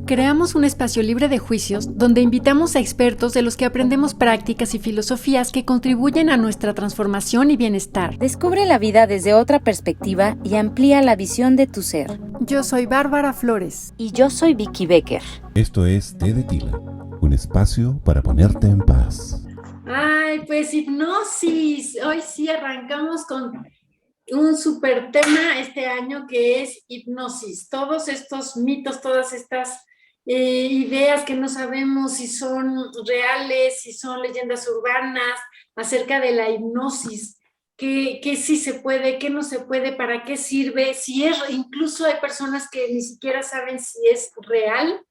Creamos un espacio libre de juicios donde invitamos a expertos de los que aprendemos prácticas y filosofías que contribuyen a nuestra transformación y bienestar. Descubre la vida desde otra perspectiva y amplía la visión de tu ser. Yo soy Bárbara Flores. Y yo soy Vicky Becker. Esto es Té de Tila, un espacio para ponerte en paz. Ay, pues hipnosis. Hoy sí arrancamos con un súper tema este año que es hipnosis. Todos estos mitos, todas estas ideas que no sabemos si son reales, si son leyendas urbanas acerca de la hipnosis. ¿Qué sí se puede, qué no se puede, para qué sirve? Si es, incluso hay personas que ni siquiera saben si es real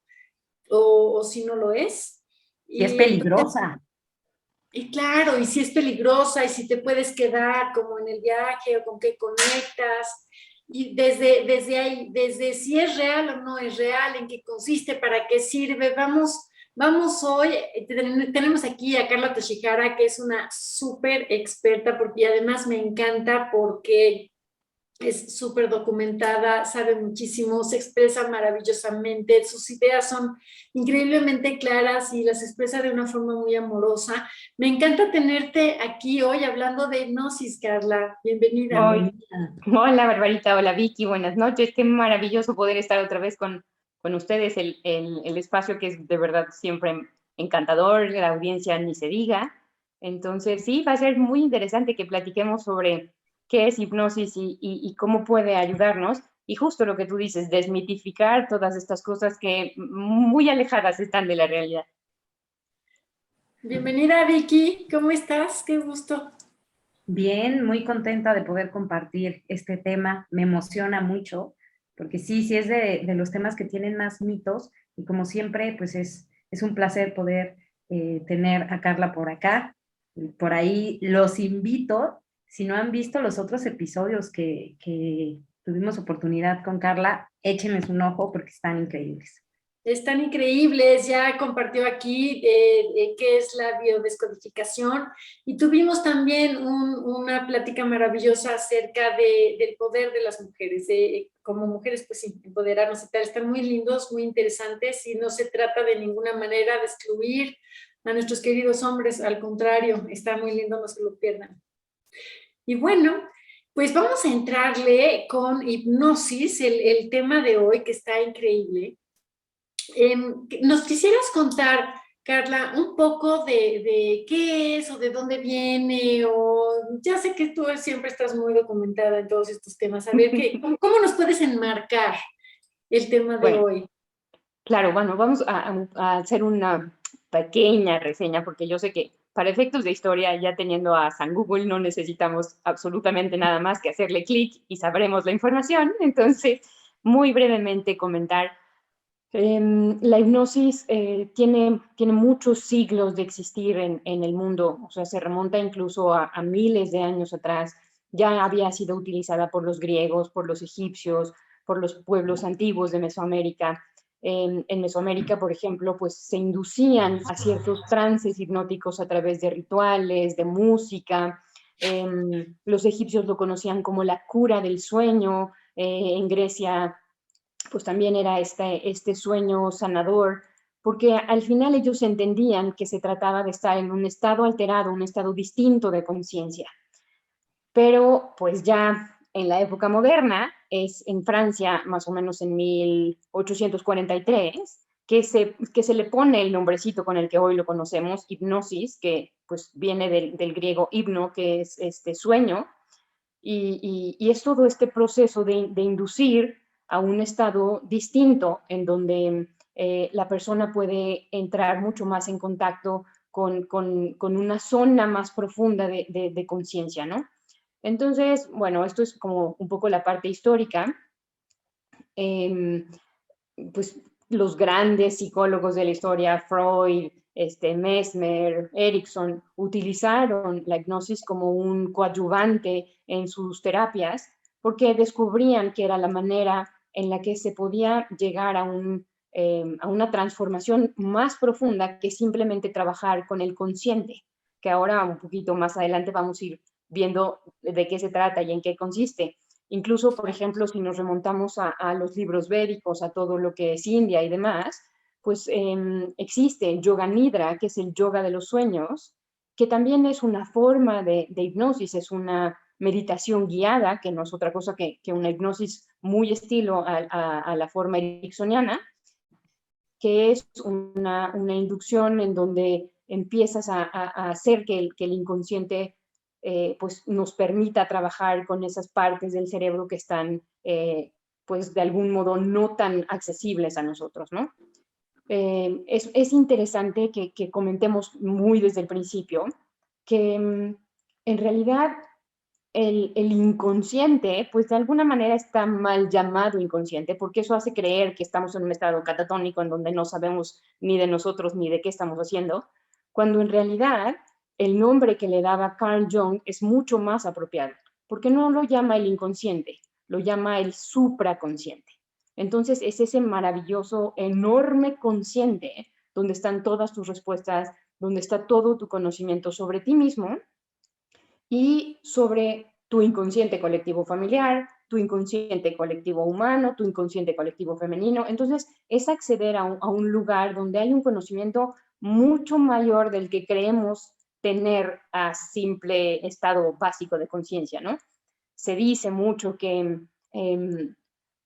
o si no lo es. Y es peligrosa. Y claro, y si es peligrosa, y si te puedes quedar como en el viaje, o con qué conectas, y desde ahí, desde si es real o no es real, en qué consiste, para qué sirve. Vamos hoy, tenemos aquí a Carla Toshihara, que es una súper experta, porque además me encanta, porque es súper documentada, sabe muchísimo, se expresa maravillosamente, sus ideas son increíblemente claras y las expresa de una forma muy amorosa. Me encanta tenerte aquí hoy hablando de hipnosis, Carla. Bienvenida. Hola, Barbarita, hola Vicky, buenas noches. Qué maravilloso poder estar otra vez con ustedes, el espacio que es de verdad siempre encantador, la audiencia ni se diga. Entonces, sí, va a ser muy interesante que platiquemos sobre qué es hipnosis y cómo puede ayudarnos. Y justo lo que tú dices, desmitificar todas estas cosas que muy alejadas están de la realidad. Bienvenida, Vicky. ¿Cómo estás? Qué gusto. Bien, muy contenta de poder compartir este tema. Me emociona mucho, porque sí es de los temas que tienen más mitos y como siempre, pues es un placer poder tener a Carla por acá. Por ahí los invito, si no han visto los otros episodios que tuvimos oportunidad con Carla, échenles un ojo porque están increíbles. Están increíbles, ya compartió aquí qué es la biodescodificación y tuvimos también una plática maravillosa acerca del poder de las mujeres, como mujeres pues sí, empoderarnos y tal. Están muy lindos, muy interesantes y no se trata de ninguna manera de excluir a nuestros queridos hombres, al contrario, está muy lindo, no se lo pierdan. Y bueno, pues vamos a entrarle con hipnosis, el tema de hoy que está increíble. ¿Nos quisieras contar, Carla, un poco de qué es o de dónde viene? O ya sé que tú siempre estás muy documentada en todos estos temas. A ver, ¿cómo nos puedes enmarcar el tema de hoy? Claro, bueno, vamos a hacer una pequeña reseña porque yo sé que para efectos de historia, ya teniendo a San Google, no necesitamos absolutamente nada más que hacerle clic y sabremos la información. Entonces, muy brevemente comentar. La hipnosis tiene muchos siglos de existir en el mundo, o sea, se remonta incluso a miles de años atrás. Ya había sido utilizada por los griegos, por los egipcios, por los pueblos antiguos de Mesoamérica. En Mesoamérica, por ejemplo, pues se inducían a ciertos trances hipnóticos a través de rituales, de música. Los egipcios lo conocían como la cura del sueño. En Grecia pues también era este sueño sanador, porque al final ellos entendían que se trataba de estar en un estado alterado, un estado distinto de conciencia. Pero pues ya en la época moderna, es en Francia, más o menos en 1843, que se le pone el nombrecito con el que hoy lo conocemos, hipnosis, que pues viene del griego hipno, que es este sueño, y es todo este proceso de inducir a un estado distinto en donde la persona puede entrar mucho más en contacto con una zona más profunda de conciencia, ¿no? Entonces, bueno, esto es como un poco la parte histórica. Pues los grandes psicólogos de la historia, Freud, Mesmer, Erickson, utilizaron la hipnosis como un coadyuvante en sus terapias porque descubrían que era la manera en la que se podía llegar a una transformación más profunda que simplemente trabajar con el consciente, que ahora un poquito más adelante vamos a ir viendo de qué se trata y en qué consiste. Incluso, por ejemplo, si nos remontamos a los libros védicos, a todo lo que es India y demás, pues existe el yoga nidra, que es el yoga de los sueños, que también es una forma de hipnosis, es una meditación guiada, que no es otra cosa que una hipnosis muy estilo a la forma ericksoniana, que es una inducción en donde empiezas a hacer que el inconsciente pues nos permita trabajar con esas partes del cerebro que están pues de algún modo no tan accesibles a nosotros, ¿no? Es interesante que comentemos muy desde el principio que en realidad el inconsciente, pues de alguna manera está mal llamado inconsciente, porque eso hace creer que estamos en un estado catatónico en donde no sabemos ni de nosotros ni de qué estamos haciendo, cuando en realidad el nombre que le daba Carl Jung es mucho más apropiado, porque no lo llama el inconsciente, lo llama el supraconsciente. Entonces es ese maravilloso, enorme consciente donde están todas tus respuestas, donde está todo tu conocimiento sobre ti mismo y sobre tu inconsciente colectivo familiar, tu inconsciente colectivo humano, tu inconsciente colectivo femenino. Entonces, es acceder a un lugar donde hay un conocimiento mucho mayor del que creemos tener a simple estado básico de conciencia, ¿no? Se dice mucho que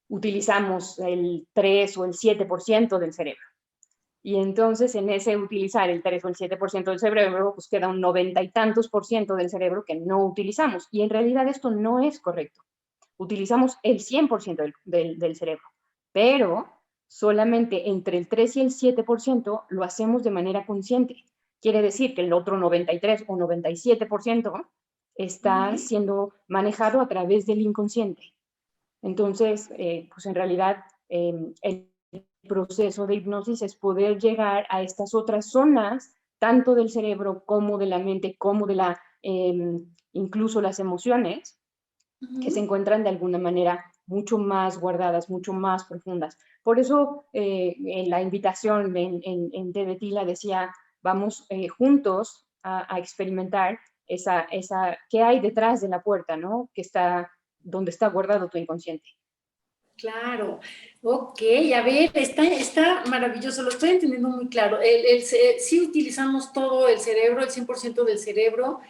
utilizamos el 3 o el 7% del cerebro. Y entonces en ese utilizar el 3 o el 7% del cerebro, pues queda un 90 y tantos por ciento del cerebro que no utilizamos. Y en realidad esto no es correcto. Utilizamos el 100% del cerebro, pero solamente entre el 3 y el 7% lo hacemos de manera consciente. Quiere decir que el otro 93 o 97% está siendo manejado a través del inconsciente. Entonces, pues en realidad el proceso de hipnosis es poder llegar a estas otras zonas, tanto del cerebro como de la mente, como de incluso las emociones, que se encuentran de alguna manera mucho más guardadas, mucho más profundas. Por eso en la invitación en Té de Tila decía, vamos juntos a experimentar qué hay detrás de la puerta, ¿no? Que está, donde está guardado tu inconsciente. Claro, ok, a ver, está maravilloso, lo estoy entendiendo muy claro. Sí utilizamos todo el cerebro, el 100% del cerebro,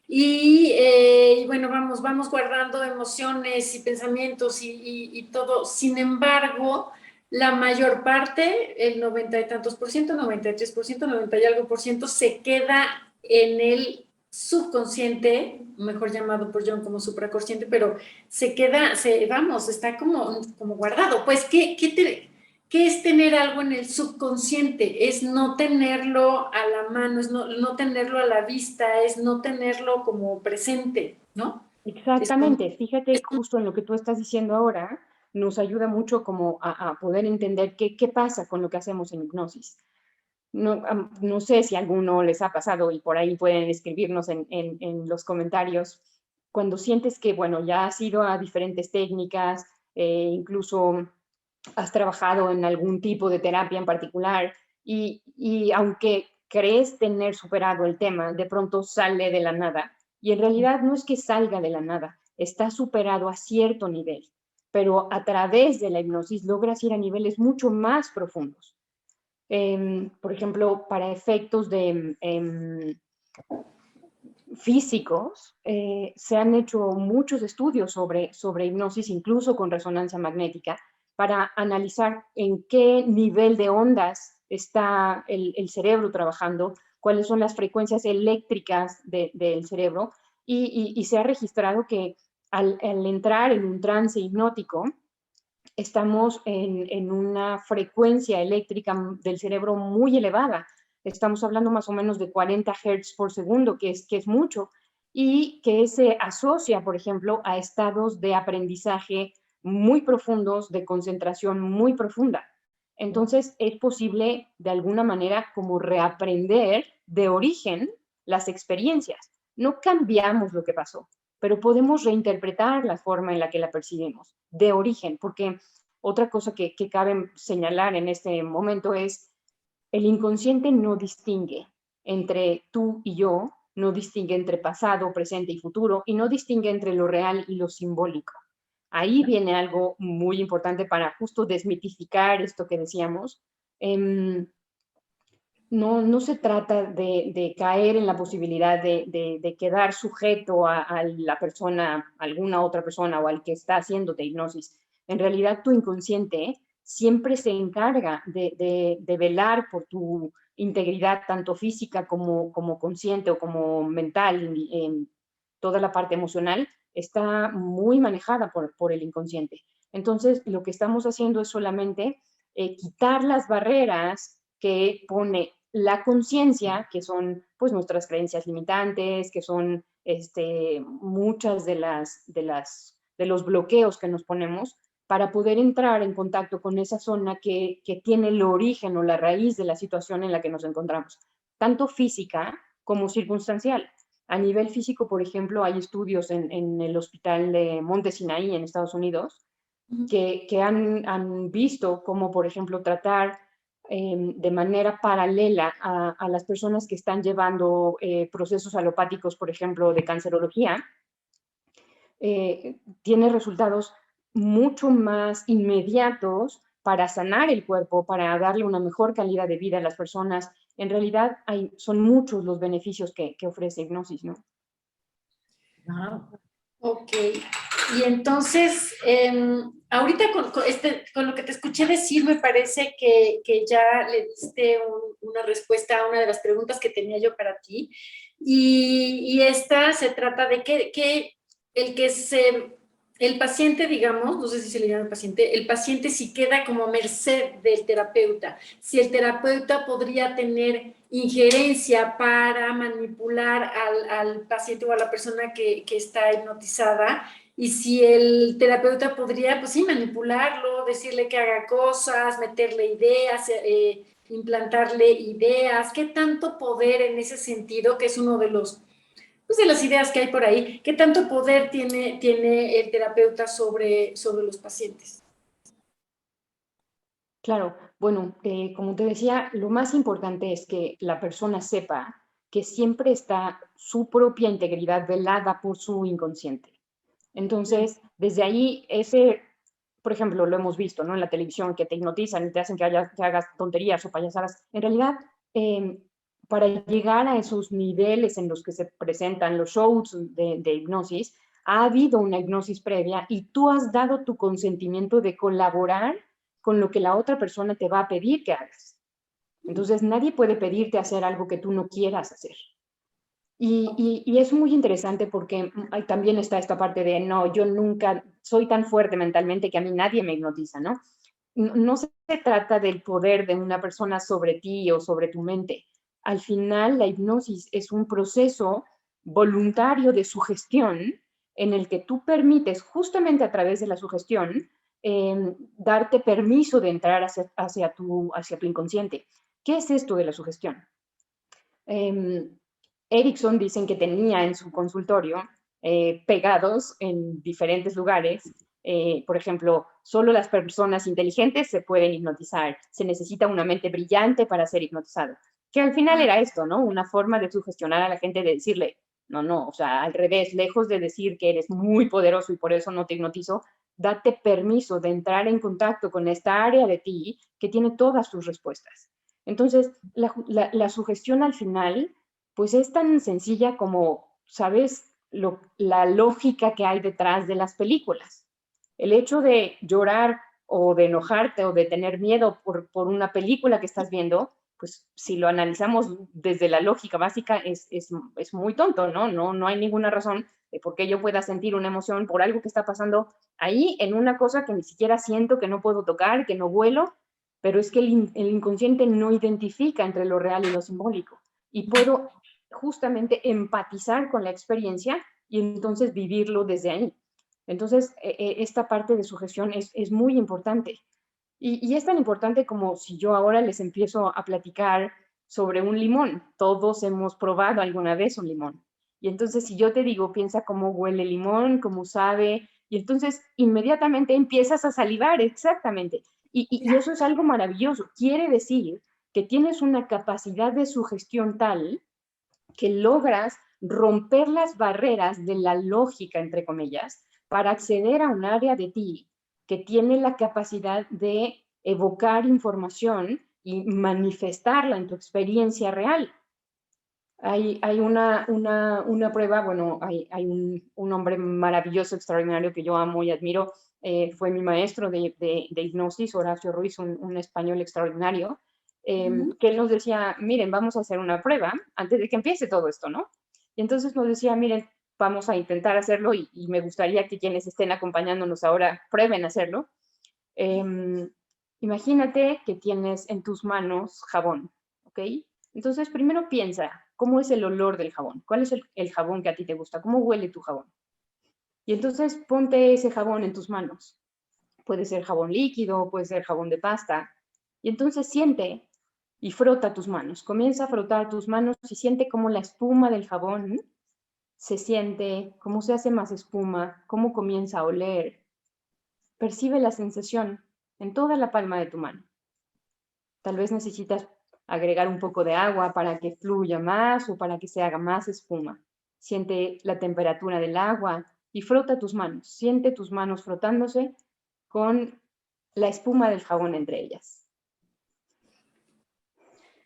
y bueno, vamos guardando emociones y pensamientos y todo. Sin embargo, la mayor parte, el 90 y tantos por ciento, 93%, 90 y algo por ciento, se queda en el subconsciente, mejor llamado por John como supraconsciente, pero se queda, está como guardado. Pues, ¿qué es tener algo en el subconsciente? Es no tenerlo a la mano, es no tenerlo a la vista, es no tenerlo como presente, ¿no? Exactamente, fíjate justo en lo que tú estás diciendo ahora, nos ayuda mucho como a poder entender qué pasa con lo que hacemos en hipnosis. No sé si a alguno les ha pasado y por ahí pueden escribirnos en los comentarios, cuando sientes que, bueno, ya has ido a diferentes técnicas, incluso has trabajado en algún tipo de terapia en particular y aunque crees tener superado el tema, de pronto sale de la nada. Y en realidad no es que salga de la nada, está superado a cierto nivel, pero a través de la hipnosis logras ir a niveles mucho más profundos. Por ejemplo, para efectos físicos, se han hecho muchos estudios sobre hipnosis, incluso con resonancia magnética, para analizar en qué nivel de ondas está el cerebro trabajando, cuáles son las frecuencias eléctricas del cerebro, y se ha registrado que al entrar en un trance hipnótico, estamos en una frecuencia eléctrica del cerebro muy elevada. Estamos hablando más o menos de 40 Hz por segundo, que es mucho, y que se asocia, por ejemplo, a estados de aprendizaje muy profundos, de concentración muy profunda. Entonces, es posible, de alguna manera, como reaprender de origen las experiencias. No cambiamos lo que pasó, pero podemos reinterpretar la forma en la que la percibimos de origen, porque otra cosa que cabe señalar en este momento es el inconsciente no distingue entre tú y yo, no distingue entre pasado, presente y futuro, y no distingue entre lo real y lo simbólico. ahí viene algo muy importante para justo desmitificar esto que decíamos. No se trata de caer en la posibilidad de quedar sujeto a la persona, a alguna otra persona o al que está haciéndote hipnosis. En realidad, tu inconsciente siempre se encarga de velar por tu integridad, tanto física como consciente o como mental, en toda la parte emocional, está muy manejada por el inconsciente. Entonces, lo que estamos haciendo es solamente quitar las barreras que pone la conciencia, que son pues nuestras creencias limitantes, que son muchas de los bloqueos que nos ponemos para poder entrar en contacto con esa zona que tiene el origen o la raíz de la situación en la que nos encontramos, tanto física como circunstancial. A nivel físico, por ejemplo, hay estudios en el hospital de Monte Sinaí en Estados Unidos que han visto cómo, por ejemplo, tratar de manera paralela a las personas que están llevando procesos alopáticos, por ejemplo, de cancerología, tiene resultados mucho más inmediatos para sanar el cuerpo, para darle una mejor calidad de vida a las personas. En realidad son muchos los beneficios que ofrece hipnosis, ¿no? Wow. Ok. Y entonces, ahorita con lo que te escuché decir, me parece que ya le diste una respuesta a una de las preguntas que tenía yo para ti. Y esta se trata de que el paciente, digamos, no sé si se le llama el paciente sí queda como merced del terapeuta. Si el terapeuta podría tener injerencia para manipular al paciente o a la persona que está hipnotizada, y si el terapeuta podría, pues sí, manipularlo, decirle que haga cosas, meterle ideas, implantarle ideas. ¿Qué tanto poder en ese sentido, que es uno de de las ideas que hay por ahí, qué tanto poder tiene el terapeuta sobre los pacientes? Claro, bueno, como te decía, lo más importante es que la persona sepa que siempre está su propia integridad velada por su inconsciente. Entonces, desde ahí, por ejemplo, lo hemos visto, ¿no? En la televisión, que te hipnotizan y te hacen que hagas tonterías o payasadas. En realidad, para llegar a esos niveles en los que se presentan los shows de hipnosis, ha habido una hipnosis previa y tú has dado tu consentimiento de colaborar con lo que la otra persona te va a pedir que hagas. Entonces, nadie puede pedirte hacer algo que tú no quieras hacer. Y es muy interesante porque también está esta parte de, no, yo nunca soy tan fuerte mentalmente que a mí nadie me hipnotiza, ¿no? No se trata del poder de una persona sobre ti o sobre tu mente. Al final, la hipnosis es un proceso voluntario de sugestión en el que tú permites, justamente a través de la sugestión, darte permiso de entrar hacia tu inconsciente. ¿Qué es esto de la sugestión? Erickson dicen que tenía en su consultorio pegados en diferentes lugares. Por ejemplo, solo las personas inteligentes se pueden hipnotizar. Se necesita una mente brillante para ser hipnotizado. Que al final era esto, ¿no? Una forma de sugestionar a la gente, de decirle, no, o sea, al revés, lejos de decir que eres muy poderoso y por eso no te hipnotizo, date permiso de entrar en contacto con esta área de ti que tiene todas tus respuestas. Entonces, la sugestión al final pues es tan sencilla como, ¿sabes? La lógica que hay detrás de las películas. El hecho de llorar o de enojarte o de tener miedo por una película que estás viendo, pues si lo analizamos desde la lógica básica es muy tonto, ¿no? No hay ninguna razón de por qué yo pueda sentir una emoción por algo que está pasando ahí en una cosa que ni siquiera siento, que no puedo tocar, que no vuelo, pero es que el inconsciente no identifica entre lo real y lo simbólico. Y puedo justamente empatizar con la experiencia y entonces vivirlo desde ahí. Entonces, esta parte de sugestión es muy importante. Y es tan importante como si yo ahora les empiezo a platicar sobre un limón. Todos hemos probado alguna vez un limón. Y entonces, si yo te digo, piensa cómo huele el limón, cómo sabe, y entonces inmediatamente empiezas a salivar, exactamente. Y eso es algo maravilloso. Quiere decir que tienes una capacidad de sugestión tal que logras romper las barreras de la lógica, entre comillas, para acceder a un área de ti que tiene la capacidad de evocar información y manifestarla en tu experiencia real. Hay una prueba, bueno, hay un hombre maravilloso, extraordinario, que yo amo y admiro, fue mi maestro de hipnosis, Horacio Ruiz, un español extraordinario, que él nos decía, miren, vamos a hacer una prueba antes de que empiece todo esto, ¿no? Y entonces nos decía, miren, vamos a intentar hacerlo y me gustaría que quienes estén acompañándonos ahora prueben hacerlo. Imagínate que tienes en tus manos jabón, ¿ok? Entonces primero piensa, ¿cómo es el olor del jabón? ¿Cuál es el jabón que a ti te gusta? ¿Cómo huele tu jabón? Y entonces ponte ese jabón en tus manos. Puede ser jabón líquido, puede ser jabón de pasta. Y entonces siente y frota tus manos. Comienza a frotar tus manos y siente cómo la espuma del jabón se siente, cómo se hace más espuma, cómo comienza a oler. Percibe la sensación en toda la palma de tu mano. Tal vez necesitas agregar un poco de agua para que fluya más o para que se haga más espuma. Siente la temperatura del agua y frota tus manos. Siente tus manos frotándose con la espuma del jabón entre ellas.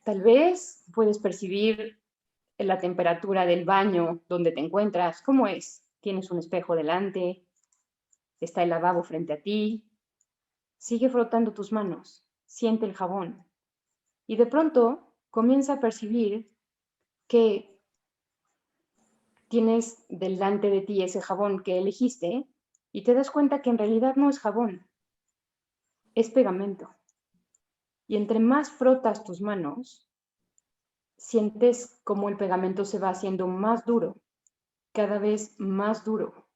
Tal vez puedes percibir la temperatura del baño donde te encuentras. ¿Cómo es? ¿Tienes un espejo delante? ¿Está el lavabo frente a ti? Sigue frotando tus manos. Siente el jabón. Y de pronto comienza a percibir que tienes delante de ti ese jabón que elegiste y te das cuenta que en realidad no es jabón, es pegamento. Y entre más frotas tus manos, sientes como el pegamento se va haciendo más duro, cada vez más duro.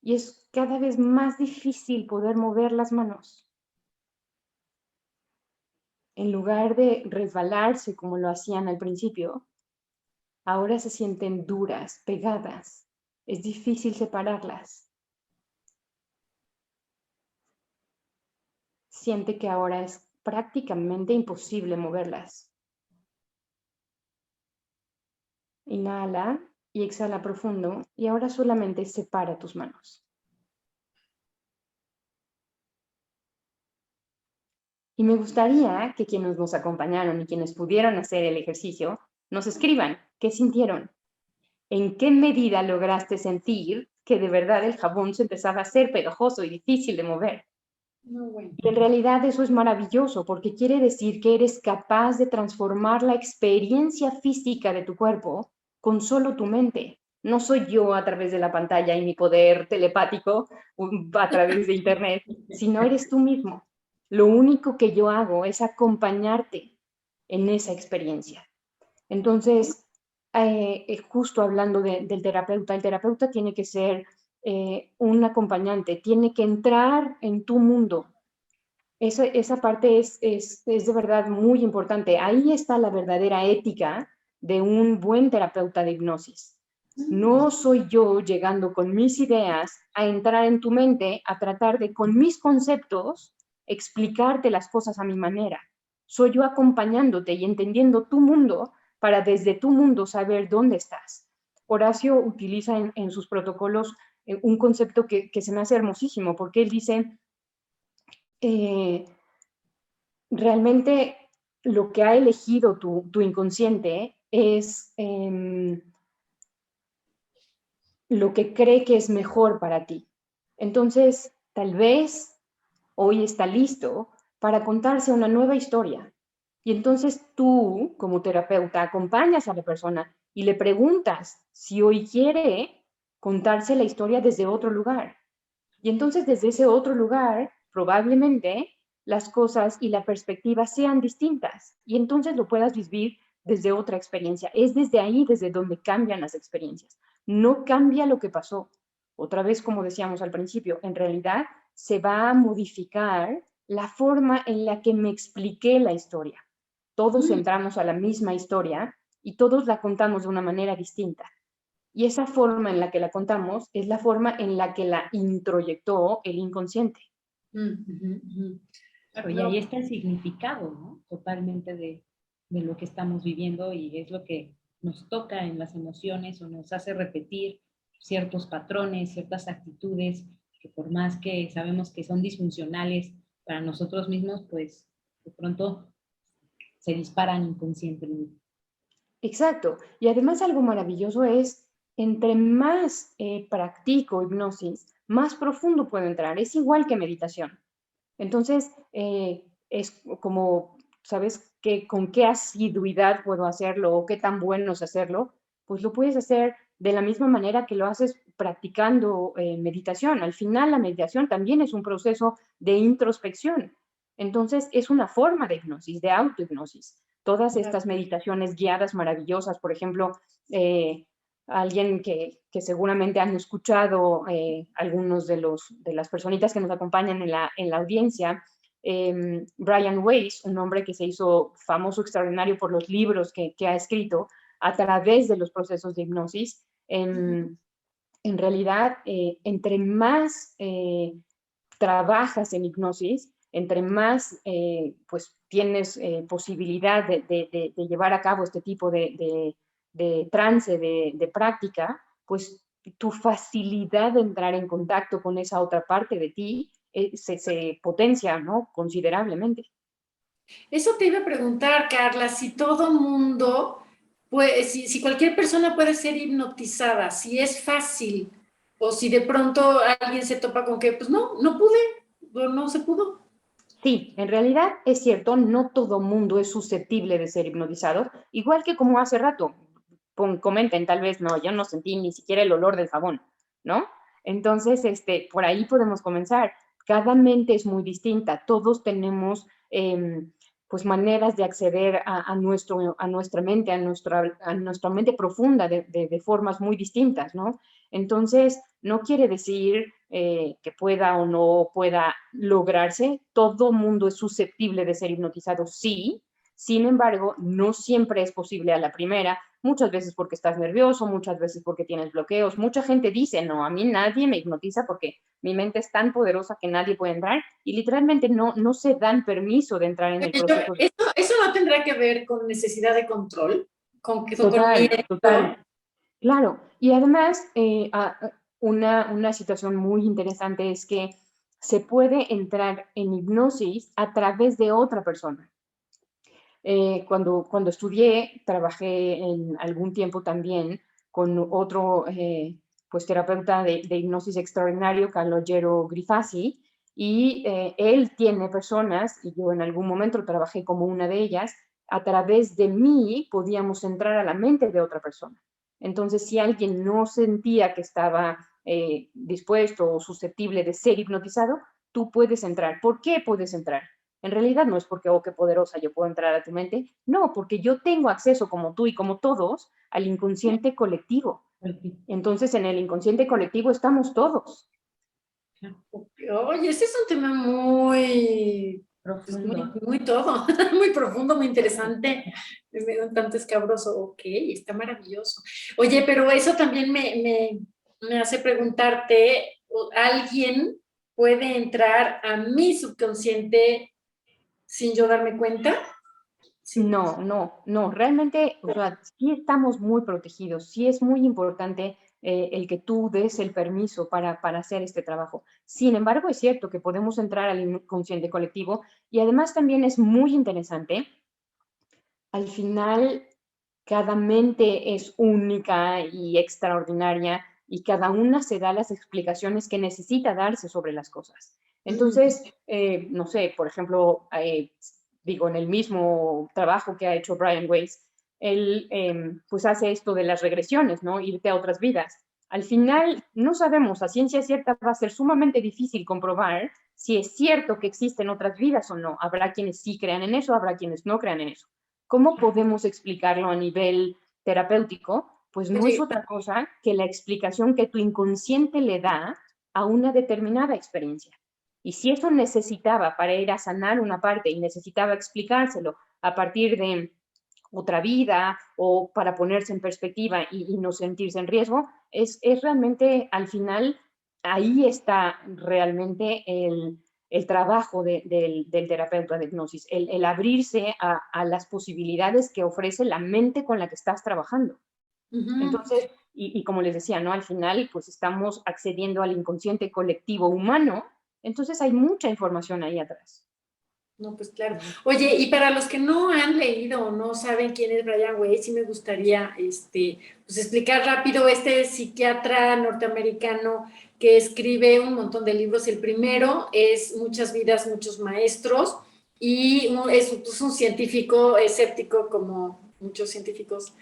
Y es cada vez más difícil poder mover las manos. En lugar de resbalarse como lo hacían al principio, ahora se sienten duras, pegadas. Es difícil separarlas. Siente que ahora es prácticamente imposible moverlas. Inhala y exhala profundo y ahora solamente separa tus manos. Y me gustaría que quienes nos acompañaron y quienes pudieran hacer el ejercicio nos escriban qué sintieron. ¿En qué medida lograste sentir que de verdad el jabón se empezaba a hacer pegajoso y difícil de mover? Muy bueno. Y en realidad eso es maravilloso porque quiere decir que eres capaz de transformar la experiencia física de tu cuerpo con solo tu mente. No soy yo a través de la pantalla y mi poder telepático a través de internet, sino eres tú mismo. Lo único que yo hago es acompañarte en esa experiencia. Entonces, justo hablando del terapeuta, el terapeuta tiene que ser un acompañante, tiene que entrar en tu mundo. Esa parte es de verdad muy importante. Ahí está la verdadera ética de un buen terapeuta de hipnosis. No soy yo llegando con mis ideas a entrar en tu mente, a tratar de, con mis conceptos, explicarte las cosas a mi manera. Soy yo acompañándote y entendiendo tu mundo para desde tu mundo saber dónde estás. Horacio utiliza en sus protocolos un concepto que se me hace hermosísimo, porque él dice, realmente lo que ha elegido tu inconsciente es lo que cree que es mejor para ti. Entonces, tal vez hoy está listo para contarse una nueva historia. Y entonces tú, como terapeuta, acompañas a la persona y le preguntas si hoy quiere contarse la historia desde otro lugar. Y entonces desde ese otro lugar, probablemente las cosas y la perspectiva sean distintas y entonces lo puedas vivir desde otra experiencia. Es desde ahí desde donde cambian las experiencias. No cambia lo que pasó. Otra vez, como decíamos al principio, en realidad se va a modificar la forma en la que me expliqué la historia. Todos entramos a la misma historia y todos la contamos de una manera distinta. Y esa forma en la que la contamos es la forma en la que la introyectó el inconsciente. Claro, y ahí está el significado, ¿no? Totalmente de lo que estamos viviendo y es lo que nos toca en las emociones o nos hace repetir ciertos patrones, ciertas actitudes que por más que sabemos que son disfuncionales para nosotros mismos, pues de pronto se disparan inconscientemente. Exacto. Y además algo maravilloso es, entre más practico hipnosis, más profundo puedo entrar. Es igual que meditación. Entonces, es como, ¿sabes? Con qué asiduidad puedo hacerlo o qué tan bueno es hacerlo, pues lo puedes hacer de la misma manera que lo haces practicando meditación. Al final, la meditación también es un proceso de introspección. Entonces, es una forma de hipnosis, de autohipnosis. Todas estas meditaciones guiadas maravillosas, por ejemplo, alguien que seguramente han escuchado algunos de las personitas que nos acompañan en la audiencia, Brian Weiss, un hombre que se hizo famoso, extraordinario por los libros que ha escrito a través de los procesos de hipnosis. En realidad, entre más trabajas en hipnosis, entre más pues tienes posibilidad de llevar a cabo este tipo de trance, de práctica, pues tu facilidad de entrar en contacto con esa otra parte de ti se potencia, ¿no? Considerablemente. Eso te iba a preguntar, Carla, si todo mundo, pues, si cualquier persona puede ser hipnotizada, si es fácil, o si de pronto alguien se topa con que, pues no pude, o no se pudo. Sí, en realidad es cierto, no todo mundo es susceptible de ser hipnotizado, igual que como hace rato, comenten tal vez, no, yo no sentí ni siquiera el olor del jabón, ¿no? Entonces, por ahí podemos comenzar. Cada mente es muy distinta, todos tenemos pues maneras de acceder a nuestra mente, a nuestra mente profunda de formas muy distintas, ¿no? Entonces, no quiere decir que pueda o no pueda lograrse. Todo mundo es susceptible de ser hipnotizado, sí. Sin embargo, no siempre es posible a la primera, muchas veces porque estás nervioso, muchas veces porque tienes bloqueos. Mucha gente dice, no, a mí nadie me hipnotiza porque mi mente es tan poderosa que nadie puede entrar, y literalmente no se dan permiso de entrar en el proceso. Eso no tendrá que ver con necesidad de control, con Total, miedo. total. Claro, y además una situación muy interesante es que se puede entrar en hipnosis a través de otra persona. Cuando estudié, trabajé en algún tiempo también con otro pues, terapeuta de hipnosis extraordinario, Calogero Grifasi, y él tiene personas, y yo en algún momento trabajé como una de ellas, a través de mí podíamos entrar a la mente de otra persona. Entonces, si alguien no sentía que estaba dispuesto o susceptible de ser hipnotizado, tú puedes entrar. ¿Por qué puedes entrar? En realidad no es porque, oh, qué poderosa, yo puedo entrar a tu mente. No, porque yo tengo acceso, como tú y como todos, al inconsciente colectivo. Entonces, en el inconsciente colectivo estamos todos. Oye, ese es un tema muy Profundo. muy todo, muy profundo, muy interesante, un tanto escabroso. Ok, está maravilloso. Oye, pero eso también me hace preguntarte, ¿alguien puede entrar a mi subconsciente sin yo darme cuenta? Sí. No, realmente, o sea, sí estamos muy protegidos, sí es muy importante el que tú des el permiso para hacer este trabajo. Sin embargo, es cierto que podemos entrar al inconsciente colectivo, y además también es muy interesante. Al final, cada mente es única y extraordinaria, y cada una se da las explicaciones que necesita darse sobre las cosas. Entonces, no sé, por ejemplo, digo, en el mismo trabajo que ha hecho Brian Weiss, él pues hace esto de las regresiones, ¿no? Irte a otras vidas. Al final, no sabemos, a ciencia cierta va a ser sumamente difícil comprobar si es cierto que existen otras vidas o no. Habrá quienes sí crean en eso, habrá quienes no crean en eso. ¿Cómo podemos explicarlo a nivel terapéutico? Pues no es otra cosa que la explicación que tu inconsciente le da a una determinada experiencia. Y si eso necesitaba para ir a sanar una parte y necesitaba explicárselo a partir de otra vida o para ponerse en perspectiva y no sentirse en riesgo, es realmente al final, ahí está realmente el trabajo del terapeuta de hipnosis, el abrirse a las posibilidades que ofrece la mente con la que estás trabajando. Entonces, y como les decía, ¿no? Al final, pues estamos accediendo al inconsciente colectivo humano, entonces hay mucha información ahí atrás. No, pues claro. Oye, y para los que no han leído o no saben quién es Brian Weiss, sí me gustaría pues explicar rápido este psiquiatra norteamericano que escribe un montón de libros. El primero es Muchas vidas, muchos maestros, y es un científico escéptico como muchos científicos.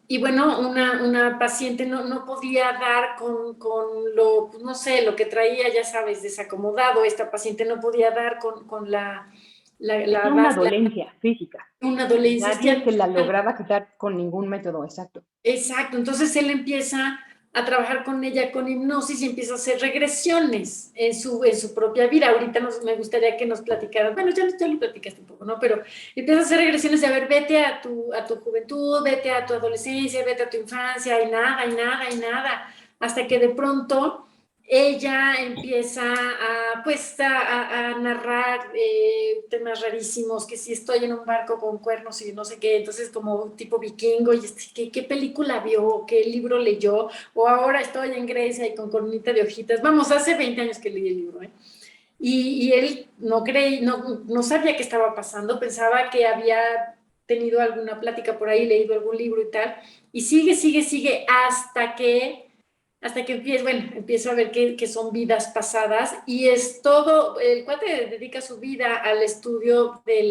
Y bueno, una paciente no podía dar con lo, no sé, lo que traía, ya sabes, desacomodado. Esta paciente no podía dar con Tenía una dolencia física. una dolencia. Nadie se la lograba quitar con ningún método, exacto. Exacto, entonces él empieza a trabajar con ella con hipnosis y empieza a hacer regresiones en su propia vida. Ahorita me gustaría que nos platicaras, bueno, ya lo platicaste un poco, ¿no? Pero empieza a hacer regresiones de, a ver, vete a tu juventud, vete a tu adolescencia, vete a tu infancia, y nada, hasta que de pronto ella empieza a narrar temas rarísimos, que si estoy en un barco con cuernos y no sé qué, entonces como tipo vikingo, y ¿qué película vio? ¿Qué libro leyó? O ahora estoy en Grecia y con cornita de hojitas. Vamos, hace 20 años que leí el libro, ¿eh? Y él no sabía qué estaba pasando, pensaba que había tenido alguna plática por ahí, leído algún libro y tal, y sigue hasta que empiezo a ver que son vidas pasadas, y es todo, el cuate dedica su vida al estudio de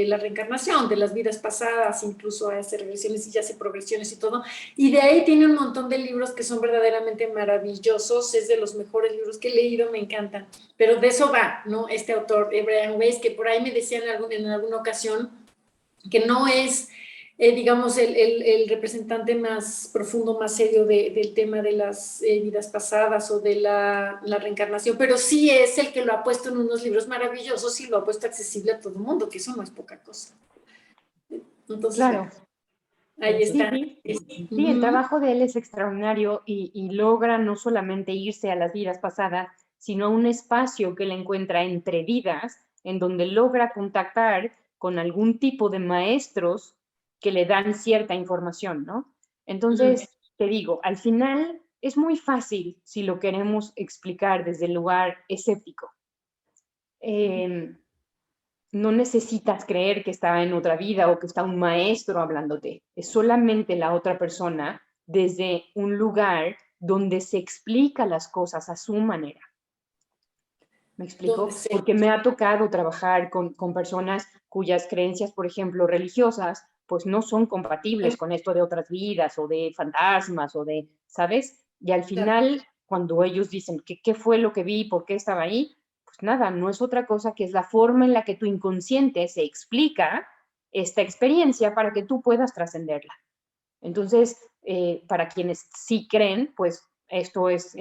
la reencarnación, de las vidas pasadas, incluso hace regresiones y hace progresiones y todo, y de ahí tiene un montón de libros que son verdaderamente maravillosos, es de los mejores libros que he leído, me encantan, pero de eso va, ¿no? Este autor, Brian Weiss, que por ahí me decían en alguna ocasión que no es digamos, el representante más profundo, más serio del tema de las vidas pasadas o de la reencarnación, pero sí es el que lo ha puesto en unos libros maravillosos y lo ha puesto accesible a todo el mundo, que eso no es poca cosa. Entonces, claro. Ahí está. Sí, el trabajo de él es extraordinario y logra no solamente irse a las vidas pasadas, sino a un espacio que él encuentra entre vidas, en donde logra contactar con algún tipo de maestros que le dan cierta información, ¿no? Entonces, te digo, al final es muy fácil si lo queremos explicar desde el lugar escéptico. No necesitas creer que está en otra vida o que está un maestro hablándote. Es solamente la otra persona desde un lugar donde se explica las cosas a su manera. ¿Me explico? Porque me ha tocado trabajar con personas cuyas creencias, por ejemplo, religiosas, pues no son compatibles con esto de otras vidas o de fantasmas o de, ¿sabes? Y al final, cuando ellos dicen ¿qué fue lo que vi? ¿Por qué estaba ahí? Pues nada, no es otra cosa que es la forma en la que tu inconsciente se explica esta experiencia para que tú puedas trascenderla. Entonces, para quienes sí creen, pues esto es,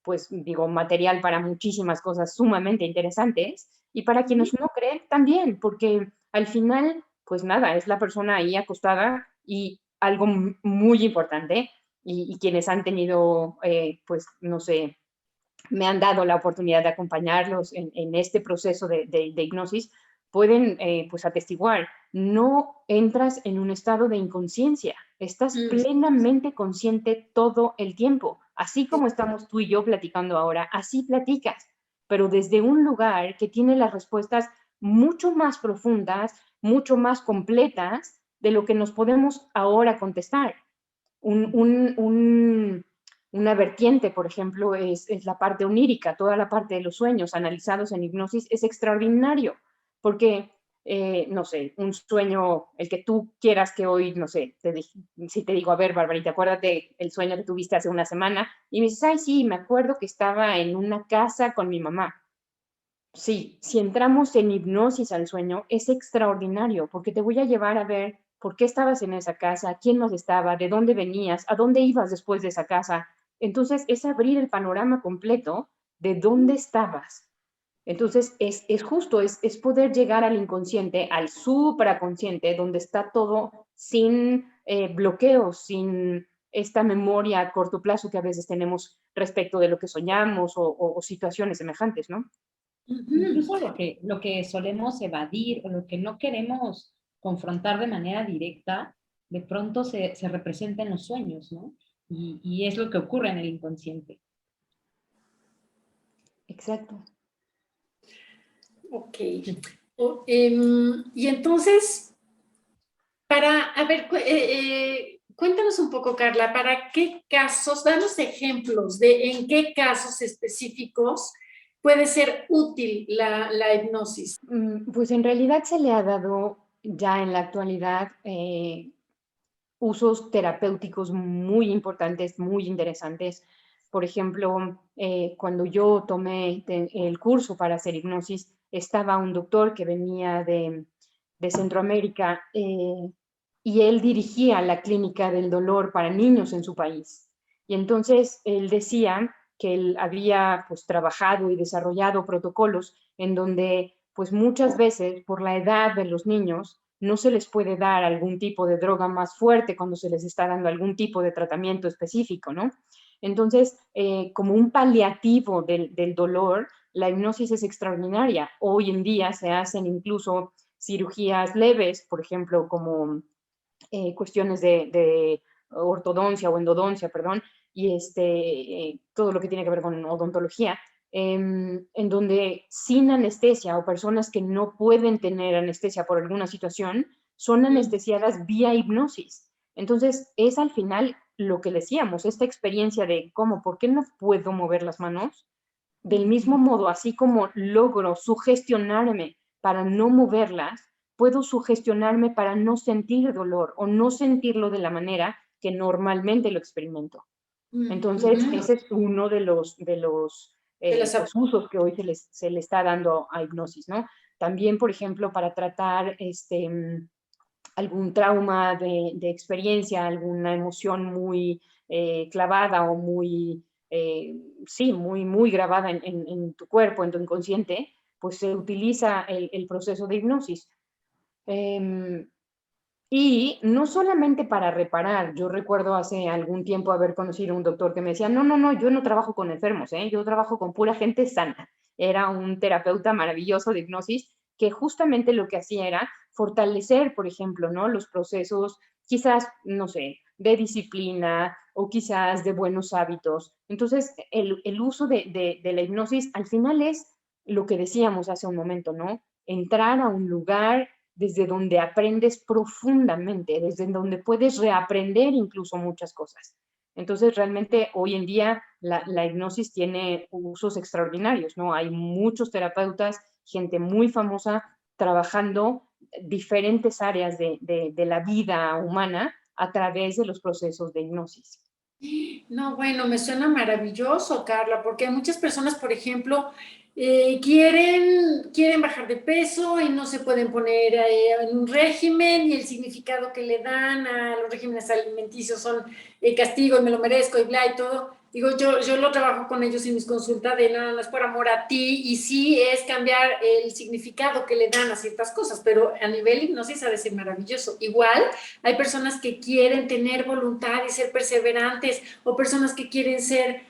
pues digo, material para muchísimas cosas sumamente interesantes, y para quienes no creen también, porque al final, pues nada, es la persona ahí acostada, y algo muy importante, y quienes han tenido, pues no sé, me han dado la oportunidad de acompañarlos en este proceso de hipnosis, pueden pues atestiguar, no entras en un estado de inconsciencia, estás plenamente consciente todo el tiempo, así como estamos tú y yo platicando ahora, así platicas, pero desde un lugar que tiene las respuestas mucho más profundas, mucho más completas de lo que nos podemos ahora contestar. Una vertiente, por ejemplo, es la parte onírica, toda la parte de los sueños analizados en hipnosis es extraordinario, porque, no sé, un sueño, el que tú quieras que hoy, no sé, si te digo, a ver, Barbarita, acuérdate el sueño que tuviste hace una semana, y me dices, ay, sí, me acuerdo que estaba en una casa con mi mamá. Sí, si entramos en hipnosis al sueño, es extraordinario, porque te voy a llevar a ver por qué estabas en esa casa, quién más estaba, de dónde venías, a dónde ibas después de esa casa. Entonces, es abrir el panorama completo de dónde estabas. Entonces, es justo, es poder llegar al inconsciente, al supraconsciente, donde está todo sin bloqueos, sin esta memoria a corto plazo que a veces tenemos respecto de lo que soñamos o situaciones semejantes, ¿no? Incluso lo que solemos evadir o lo que no queremos confrontar de manera directa, de pronto se representa en los sueños, ¿no? Y es lo que ocurre en el inconsciente. Exacto. Ok. Y entonces, a ver, cuéntanos un poco, Carla, ¿para qué casos, danos ejemplos de en qué casos específicos puede ser útil la hipnosis? Pues en realidad se le ha dado ya en la actualidad usos terapéuticos muy importantes, muy interesantes. Por ejemplo, cuando yo tomé el curso para hacer hipnosis, estaba un doctor que venía de Centroamérica y él dirigía la clínica del dolor para niños en su país. Y entonces él decía que él había pues trabajado y desarrollado protocolos en donde pues muchas veces por la edad de los niños no se les puede dar algún tipo de droga más fuerte cuando se les está dando algún tipo de tratamiento específico, ¿no? Entonces, como un paliativo del dolor, la hipnosis es extraordinaria. Hoy en día se hacen incluso cirugías leves, por ejemplo, como cuestiones de ortodoncia o endodoncia, perdón, y todo lo que tiene que ver con odontología, en donde sin anestesia o personas que no pueden tener anestesia por alguna situación, son anestesiadas vía hipnosis. Entonces, es al final lo que decíamos, esta experiencia de cómo, ¿por qué no puedo mover las manos? Del mismo modo, así como logro sugestionarme para no moverlas, puedo sugestionarme para no sentir dolor o no sentirlo de la manera que normalmente lo experimento. Entonces, ese es uno de los pues, usos que hoy se le está dando a hipnosis, ¿no? También, por ejemplo, para tratar algún trauma de experiencia, alguna emoción muy clavada o muy, sí, muy grabada en tu cuerpo, en tu inconsciente, pues se utiliza el proceso de hipnosis. Y no solamente para reparar, yo recuerdo hace algún tiempo haber conocido a un doctor que me decía, no, yo no trabajo con enfermos, yo trabajo con pura gente sana. Era un terapeuta maravilloso de hipnosis que justamente lo que hacía era fortalecer, por ejemplo, ¿no? Los procesos, quizás, no sé, de disciplina o quizás de buenos hábitos. Entonces, el uso de la hipnosis al final es lo que decíamos hace un momento, ¿no? Entrar a un lugar desde donde aprendes profundamente, desde donde puedes reaprender incluso muchas cosas. Entonces, realmente hoy en día la hipnosis tiene usos extraordinarios, ¿no? Hay muchos terapeutas, gente muy famosa trabajando diferentes áreas de la vida humana a través de los procesos de hipnosis. No, bueno, me suena maravilloso, Carla, porque hay muchas personas, por ejemplo, quieren bajar de peso y no se pueden poner en un régimen y el significado que le dan a los regímenes alimenticios son castigo y me lo merezco y bla y todo. Digo, yo lo trabajo con ellos en mis consultas de no es por amor a ti y sí es cambiar el significado que le dan a ciertas cosas, pero a nivel hipnosis ha de ser maravilloso. Igual hay personas que quieren tener voluntad y ser perseverantes o personas que quieren ser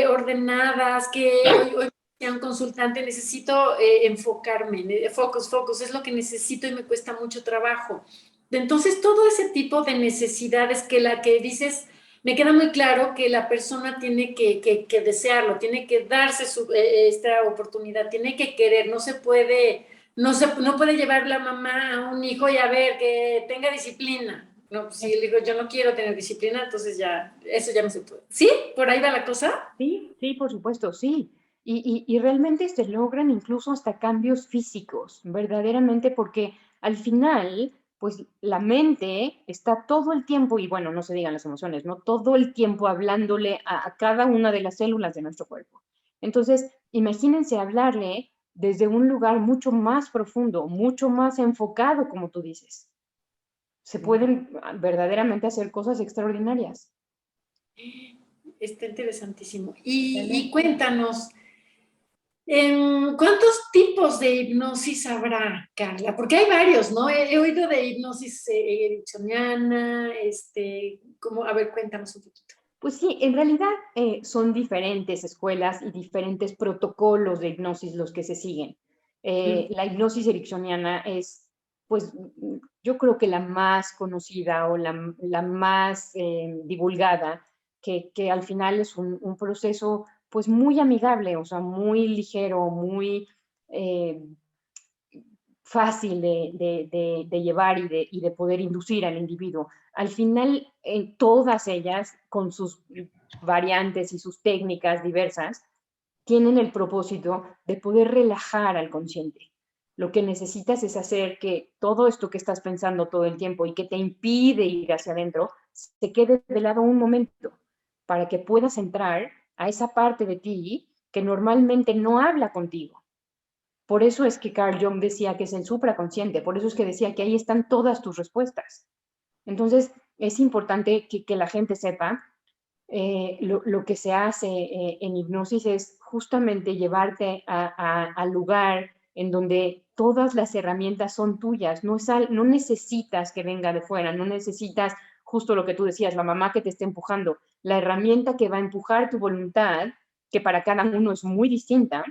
ordenadas, que hoy sea un consultante, necesito enfocarme, focus, es lo que necesito y me cuesta mucho trabajo. Entonces, todo ese tipo de necesidades que la que dices, me queda muy claro que la persona tiene que desearlo, tiene que darse esta oportunidad, tiene que querer, no puede llevar la mamá a un hijo y a ver, que tenga disciplina. No, si le digo, yo no quiero tener disciplina, entonces eso ya no se puede. ¿Sí? ¿Por ahí va la cosa? Sí, por supuesto, sí. Y realmente se logran incluso hasta cambios físicos, verdaderamente, porque al final, pues la mente está todo el tiempo, y bueno, no se digan las emociones, ¿no? Todo el tiempo hablándole a cada una de las células de nuestro cuerpo. Entonces, imagínense hablarle desde un lugar mucho más profundo, mucho más enfocado, como tú dices. Se pueden verdaderamente hacer cosas extraordinarias. Está interesantísimo. Y cuéntanos, ¿cuántos tipos de hipnosis habrá, Carla? Porque hay varios, ¿no? He oído de hipnosis ericksoniana, a ver, cuéntanos un poquito. Pues sí, en realidad son diferentes escuelas y diferentes protocolos de hipnosis los que se siguen. La hipnosis ericksoniana es pues yo creo que la más conocida o la más divulgada, que al final es un proceso pues muy amigable, o sea, muy ligero, muy fácil de llevar y de poder inducir al individuo. Al final, en todas ellas, con sus variantes y sus técnicas diversas, tienen el propósito de poder relajar al consciente. Lo que necesitas es hacer que todo esto que estás pensando todo el tiempo y que te impide ir hacia adentro, se quede de lado un momento para que puedas entrar a esa parte de ti que normalmente no habla contigo. Por eso es que Carl Jung decía que es el supraconsciente, por eso es que decía que ahí están todas tus respuestas. Entonces, es importante que la gente sepa lo que se hace en hipnosis es justamente llevarte al lugar en donde todas las herramientas son tuyas, no necesitas que venga de fuera, no necesitas justo lo que tú decías, la mamá que te esté empujando, la herramienta que va a empujar tu voluntad, que para cada uno es muy distinta,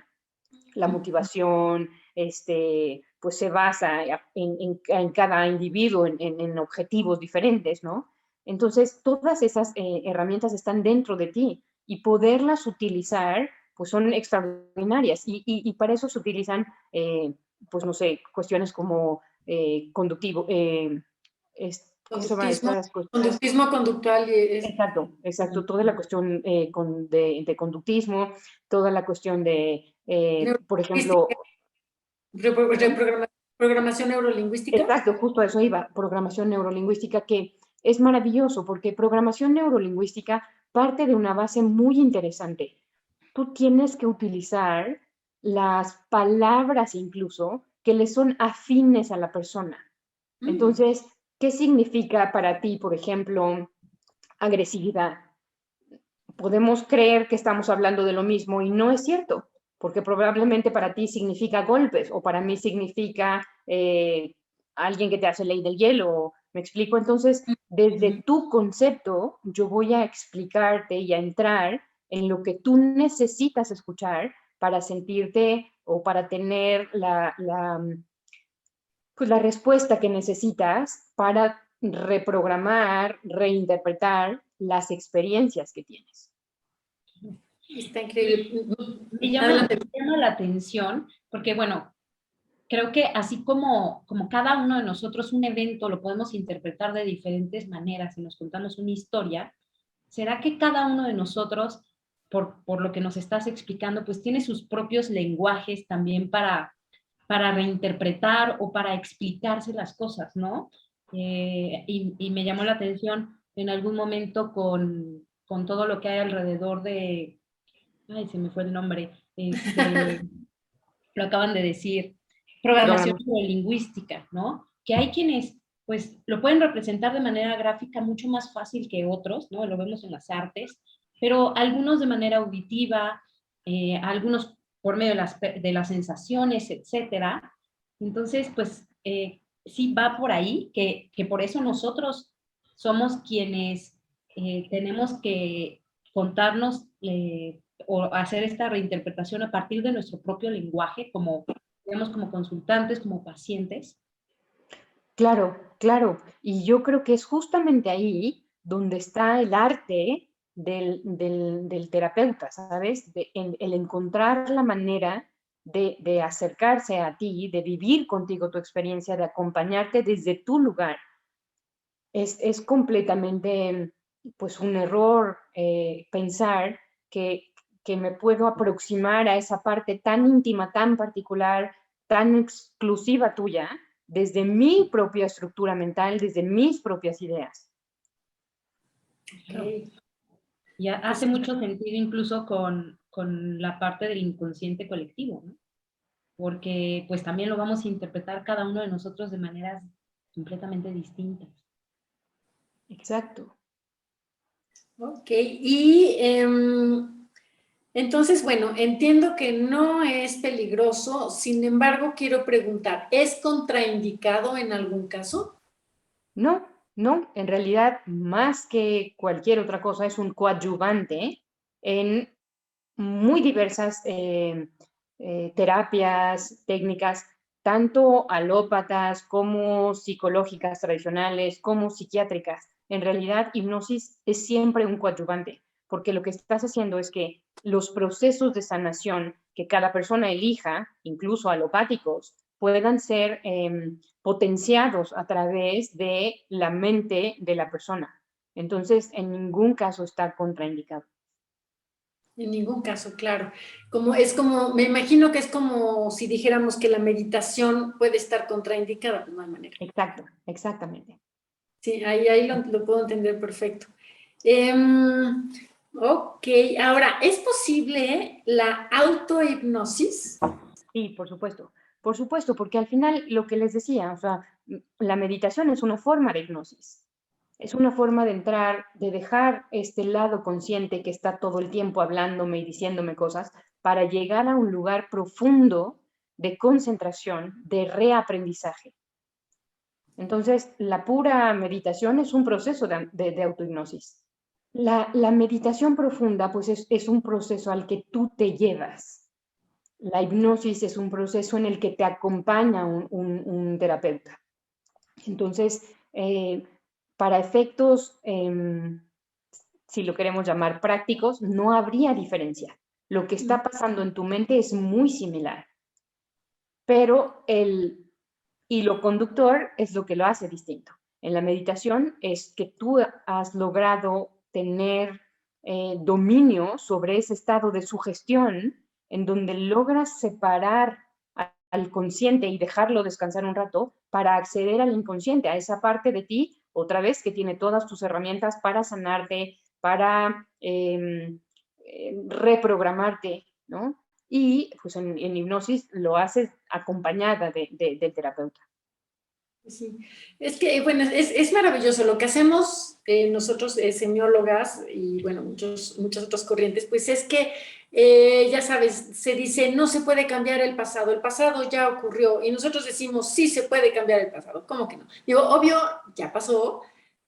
la motivación, pues se basa en cada individuo, en objetivos diferentes, ¿no? Entonces, todas esas herramientas están dentro de ti y poderlas utilizar, pues son extraordinarias. Y para eso se utilizan, pues no sé, cuestiones como conductivo, ¿cómo se llama? Conductismo conductual. Exacto. Toda la cuestión de conductismo, toda la cuestión de, por ejemplo... Programación neurolingüística. Exacto, justo a eso iba, programación neurolingüística, que es maravilloso porque programación neurolingüística parte de una base muy interesante. Tú tienes que utilizar las palabras incluso que le son afines a la persona. Entonces, ¿qué significa para ti, por ejemplo, agresividad? Podemos creer que estamos hablando de lo mismo y no es cierto, porque probablemente para ti significa golpes o para mí significa alguien que te hace ley del hielo. ¿Me explico? Entonces, desde tu concepto, yo voy a explicarte y a entrar en lo que tú necesitas escuchar para sentirte o para tener pues la respuesta que necesitas para reprogramar, reinterpretar las experiencias que tienes. Está increíble. Me llama la atención porque, bueno, creo que así como cada uno de nosotros un evento lo podemos interpretar de diferentes maneras y nos contamos una historia, ¿será que cada uno de nosotros, por lo que nos estás explicando, pues tiene sus propios lenguajes también para reinterpretar o para explicarse las cosas, ¿no? Y me llamó la atención en algún momento con todo lo que hay alrededor de... Ay, se me fue el nombre. Lo acaban de decir. Programación neurolingüística, ¿no? Que hay quienes, pues, lo pueden representar de manera gráfica mucho más fácil que otros, ¿no? Lo vemos en las artes, pero algunos de manera auditiva, algunos por medio de las sensaciones, etcétera. Entonces, pues, sí va por ahí, que por eso nosotros somos quienes tenemos que contarnos o hacer esta reinterpretación a partir de nuestro propio lenguaje, como, digamos, como consultantes, como pacientes. Claro, claro. Y yo creo que es justamente ahí donde está el arte del terapeuta, ¿sabes? El encontrar la manera de acercarse a ti, de vivir contigo tu experiencia, de acompañarte desde tu lugar. Es completamente, pues, un error pensar que me puedo aproximar a esa parte tan íntima, tan particular, tan exclusiva tuya, desde mi propia estructura mental, desde mis propias ideas. Okay. Y hace mucho sentido incluso con la parte del inconsciente colectivo, ¿no? Porque pues también lo vamos a interpretar cada uno de nosotros de maneras completamente distintas. Exacto. Ok, y entonces, bueno, entiendo que no es peligroso, sin embargo, quiero preguntar, ¿es contraindicado en algún caso? No, en realidad, más que cualquier otra cosa, es un coadyuvante en muy diversas terapias, técnicas. tanto alópatas como psicológicas tradicionales, como psiquiátricas. En realidad, hipnosis es siempre un coadyuvante, porque lo que estás haciendo es que los procesos de sanación que cada persona elija, incluso alopáticos, puedan ser potenciados a través de la mente de la persona. Entonces, en ningún caso está contraindicado. En ningún caso, claro. Me imagino que es como si dijéramos que la meditación puede estar contraindicada de alguna manera. Exacto, exactamente. Sí, ahí lo puedo entender perfecto. Ok, ahora, ¿es posible la autohipnosis? Sí, por supuesto, porque al final lo que les decía, o sea, la meditación es una forma de hipnosis. Es una forma de entrar, de dejar este lado consciente que está todo el tiempo hablándome y diciéndome cosas para llegar a un lugar profundo de concentración, de reaprendizaje. Entonces, la pura meditación es un proceso de autohipnosis. La meditación profunda, pues es un proceso al que tú te llevas. La hipnosis es un proceso en el que te acompaña un terapeuta. Entonces, para efectos, si lo queremos llamar prácticos, no habría diferencia. Lo que está pasando en tu mente es muy similar, pero el hilo conductor es lo que lo hace distinto. En la meditación es que tú has logrado tener dominio sobre ese estado de sugestión en donde logras separar al consciente y dejarlo descansar un rato para acceder al inconsciente, a esa parte de ti, otra vez, que tiene todas tus herramientas para sanarte, para reprogramarte, ¿no? Y pues en hipnosis lo haces acompañada del terapeuta. Sí, es que, bueno, es maravilloso lo que hacemos nosotros, semiólogas y, bueno, muchas otras corrientes, pues es que, ya sabes, se dice, no se puede cambiar el pasado ya ocurrió, y nosotros decimos, sí se puede cambiar el pasado, ¿cómo que no? Digo, obvio, ya pasó,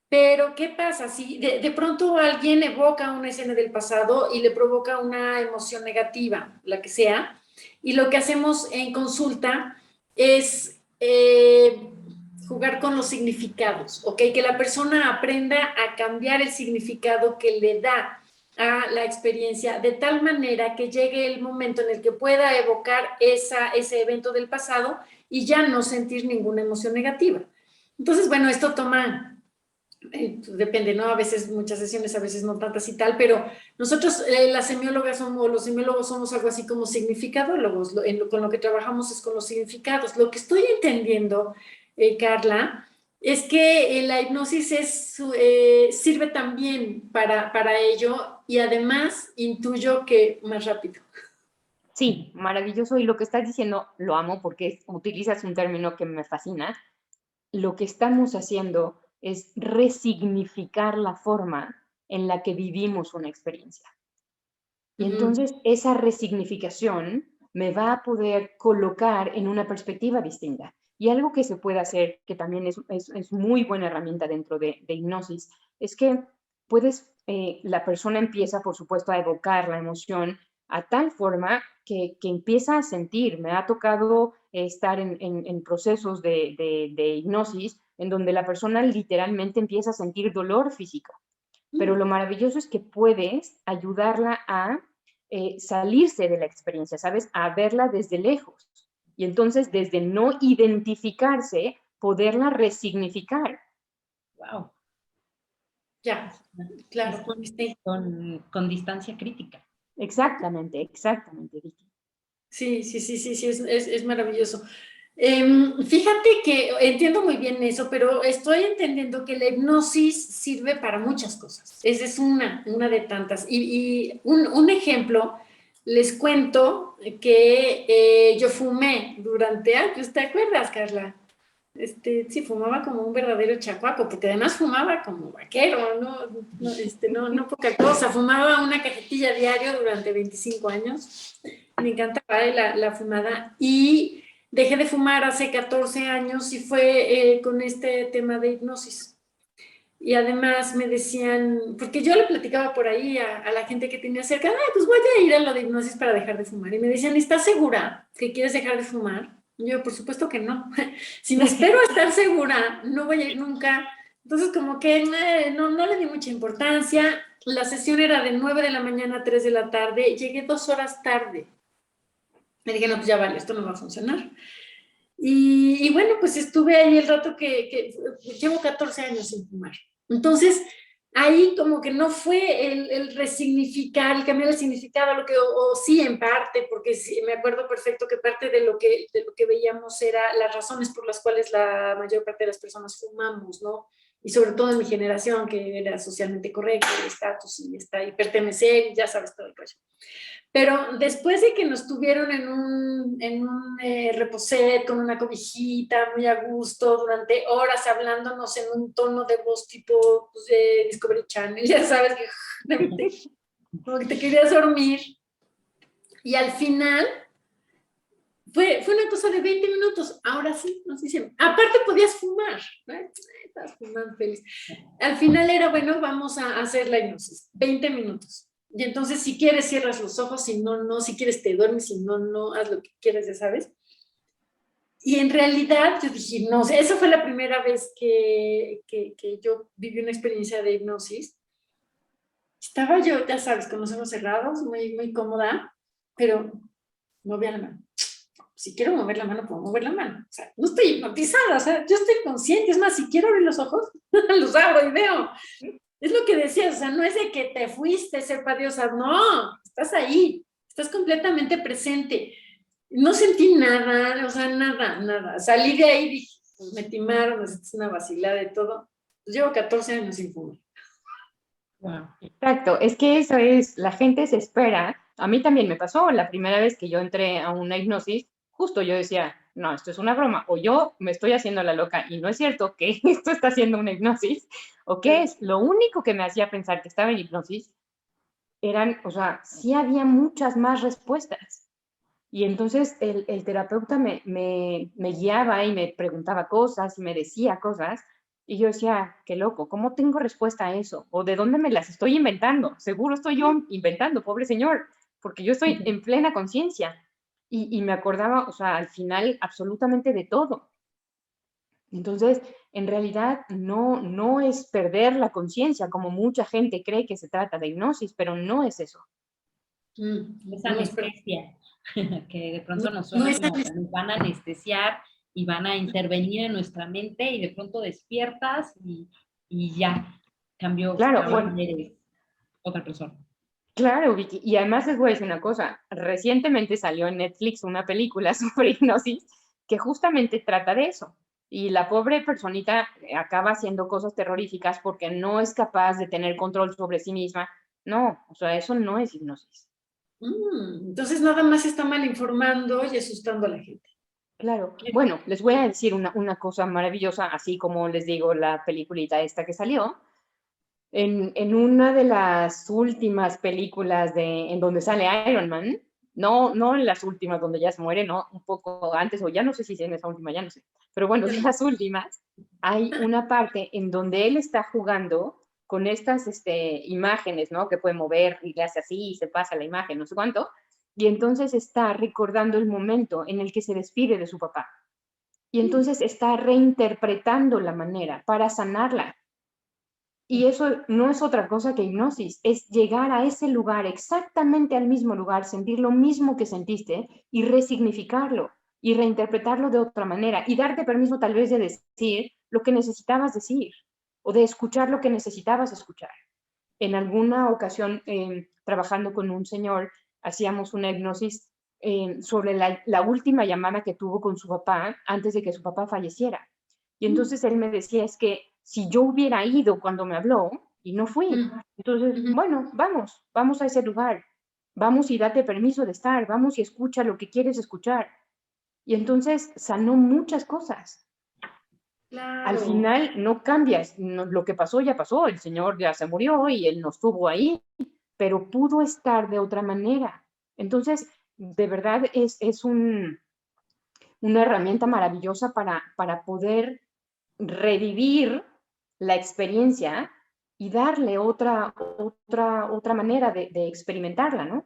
pero ¿qué pasa? Si de pronto alguien evoca una escena del pasado y le provoca una emoción negativa, la que sea, y lo que hacemos en consulta es jugar con los significados, ¿ok? Que la persona aprenda a cambiar el significado que le da a la experiencia de tal manera que llegue el momento en el que pueda evocar ese evento del pasado y ya no sentir ninguna emoción negativa. Entonces, bueno, esto toma... depende, ¿no? A veces muchas sesiones, a veces no tantas y tal, pero nosotros las semiólogas somos, los semiólogos somos algo así como significadólogos, con lo que trabajamos es con los significados. Lo que estoy entendiendo, Carla, es que la hipnosis sirve también para ello y además intuyo que más rápido. Sí, maravilloso. Y lo que estás diciendo lo amo porque utilizas un término que me fascina. Lo que estamos haciendo es resignificar la forma en la que vivimos una experiencia. Y entonces esa resignificación me va a poder colocar en una perspectiva distinta. Y algo que se puede hacer, que también es muy buena herramienta dentro de hipnosis, es que la persona empieza, por supuesto, a evocar la emoción a tal forma que empieza a sentir. Me ha tocado estar en procesos de hipnosis en donde la persona literalmente empieza a sentir dolor físico. Pero lo maravilloso es que puedes ayudarla a salirse de la experiencia, ¿sabes? A verla desde lejos. Y entonces, desde no identificarse, poderla resignificar. Wow. Ya, claro. Con distancia crítica. Exactamente, Vicky. Sí, es maravilloso. Fíjate que entiendo muy bien eso, pero estoy entendiendo que la hipnosis sirve para muchas cosas. Esa es una de tantas. Y un ejemplo, les cuento que yo fumé durante años, ¿te acuerdas, Carla? Sí, fumaba como un verdadero chacuaco, porque además fumaba como vaquero, no poca cosa. Fumaba una cajetilla diario durante 25 años. Me encantaba la fumada y dejé de fumar hace 14 años y fue con este tema de hipnosis. Y además me decían, porque yo le platicaba por ahí a la gente que tenía cerca, pues voy a ir a lo de hipnosis para dejar de fumar. Y me decían, ¿estás segura que quieres dejar de fumar? Yo, por supuesto que no. Si me espero a estar segura, no voy a ir nunca. Entonces, como que no le di mucha importancia. La sesión era de 9 de la mañana a 3 de la tarde. Llegué 2 horas tarde. Me dije, no, pues ya vale, esto no va a funcionar. Y bueno, pues estuve ahí el rato que llevo 14 años sin fumar. Entonces, ahí como que no fue el resignificar, el cambiar el significado, lo que, o sí en parte, porque sí, me acuerdo perfecto que parte de lo que veíamos era las razones por las cuales la mayor parte de las personas fumamos, ¿no? Y sobre todo en mi generación, que era socialmente correcto, el estatus y pertenecer, y ya sabes todo el rollo. Pero después de que nos tuvieron en un reposet con una cobijita, muy a gusto, durante horas hablándonos en un tono de voz tipo pues, de Discovery Channel, ya sabes, como que te querías dormir. Y al final fue una cosa de 20 minutos. Ahora sí, nos dicen, aparte podías fumar, ¿no? Estás fumando feliz. Al final era, bueno, vamos a hacer la hipnosis, 20 minutos. Y entonces, si quieres, cierras los ojos, si no, no, si quieres, te duermes, si no, no, haz lo que quieras, ya sabes. Y en realidad, yo dije, no, esa fue la primera vez que yo viví una experiencia de hipnosis. Estaba yo, ya sabes, con los ojos cerrados, muy, muy cómoda, pero movía la mano. Si quiero mover la mano, puedo mover la mano. O sea, no estoy hipnotizada, o sea, yo estoy consciente. Es más, si quiero abrir los ojos, los abro y veo. Es lo que decías, o sea, no es de que te fuiste, sepa Dios, no, estás ahí, estás completamente presente. No sentí nada, o sea, nada. Salí de ahí y dije, pues me timaron, es una vacilada de todo. Pues llevo 14 años sin fumar. Wow. Exacto, es que eso es, la gente se espera. A mí también me pasó la primera vez que yo entré a una hipnosis, justo yo decía, no, esto es una broma, o yo me estoy haciendo la loca y no es cierto que esto está haciendo una hipnosis, o qué es, lo único que me hacía pensar que estaba en hipnosis eran, o sea, sí había muchas más respuestas. Y entonces el terapeuta me guiaba y me preguntaba cosas y me decía cosas. Y yo decía, qué loco, ¿cómo tengo respuesta a eso? ¿O de dónde me las estoy inventando? Seguro estoy yo inventando, pobre señor, porque yo estoy en plena conciencia. Y me acordaba, o sea, al final absolutamente de todo. Entonces, en realidad no es perder la conciencia, como mucha gente cree que se trata de hipnosis, pero no es eso. Es No, anestesia, que de pronto nos no suena es como que nos van a anestesiar y van a intervenir en nuestra mente y de pronto despiertas y ya cambió, Claro, bueno, eres otra persona. claro, Vicky. Y además les voy a decir una cosa. Recientemente salió en Netflix una película sobre hipnosis que justamente trata de eso. Y la pobre personita acaba haciendo cosas terroríficas porque no es capaz de tener control sobre sí misma. No, o sea, eso no es hipnosis. Entonces nada más está mal informando y asustando a la gente. Claro. Bueno, les voy a decir una cosa maravillosa, así como les digo la peliculita esta que salió. En una de las últimas películas en donde sale Iron Man, no en las últimas donde ya se muere, no, un poco antes, o ya no sé si es en esa última, ya no sé, pero bueno, en las últimas, hay una parte en donde él está jugando con estas imágenes, ¿no? Que puede mover y le hace así y se pasa la imagen, no sé cuánto, y entonces está recordando el momento en el que se despide de su papá. Y entonces está reinterpretando la manera para sanarla. Y eso no es otra cosa que hipnosis, es llegar a ese lugar, exactamente al mismo lugar, sentir lo mismo que sentiste y resignificarlo y reinterpretarlo de otra manera y darte permiso tal vez de decir lo que necesitabas decir o de escuchar lo que necesitabas escuchar. En alguna ocasión, trabajando con un señor, hacíamos una hipnosis sobre la última llamada que tuvo con su papá antes de que su papá falleciera. Y entonces él me decía, es que si yo hubiera ido cuando me habló y no fui, entonces, bueno, vamos a ese lugar, vamos y date permiso de estar, vamos y escucha lo que quieres escuchar. Y entonces sanó muchas cosas. Claro. Al final no cambias, lo que pasó ya pasó, el señor ya se murió y él no estuvo ahí, pero pudo estar de otra manera. Entonces, de verdad es una herramienta maravillosa para poder revivir la experiencia y darle otra manera de experimentarla, ¿no?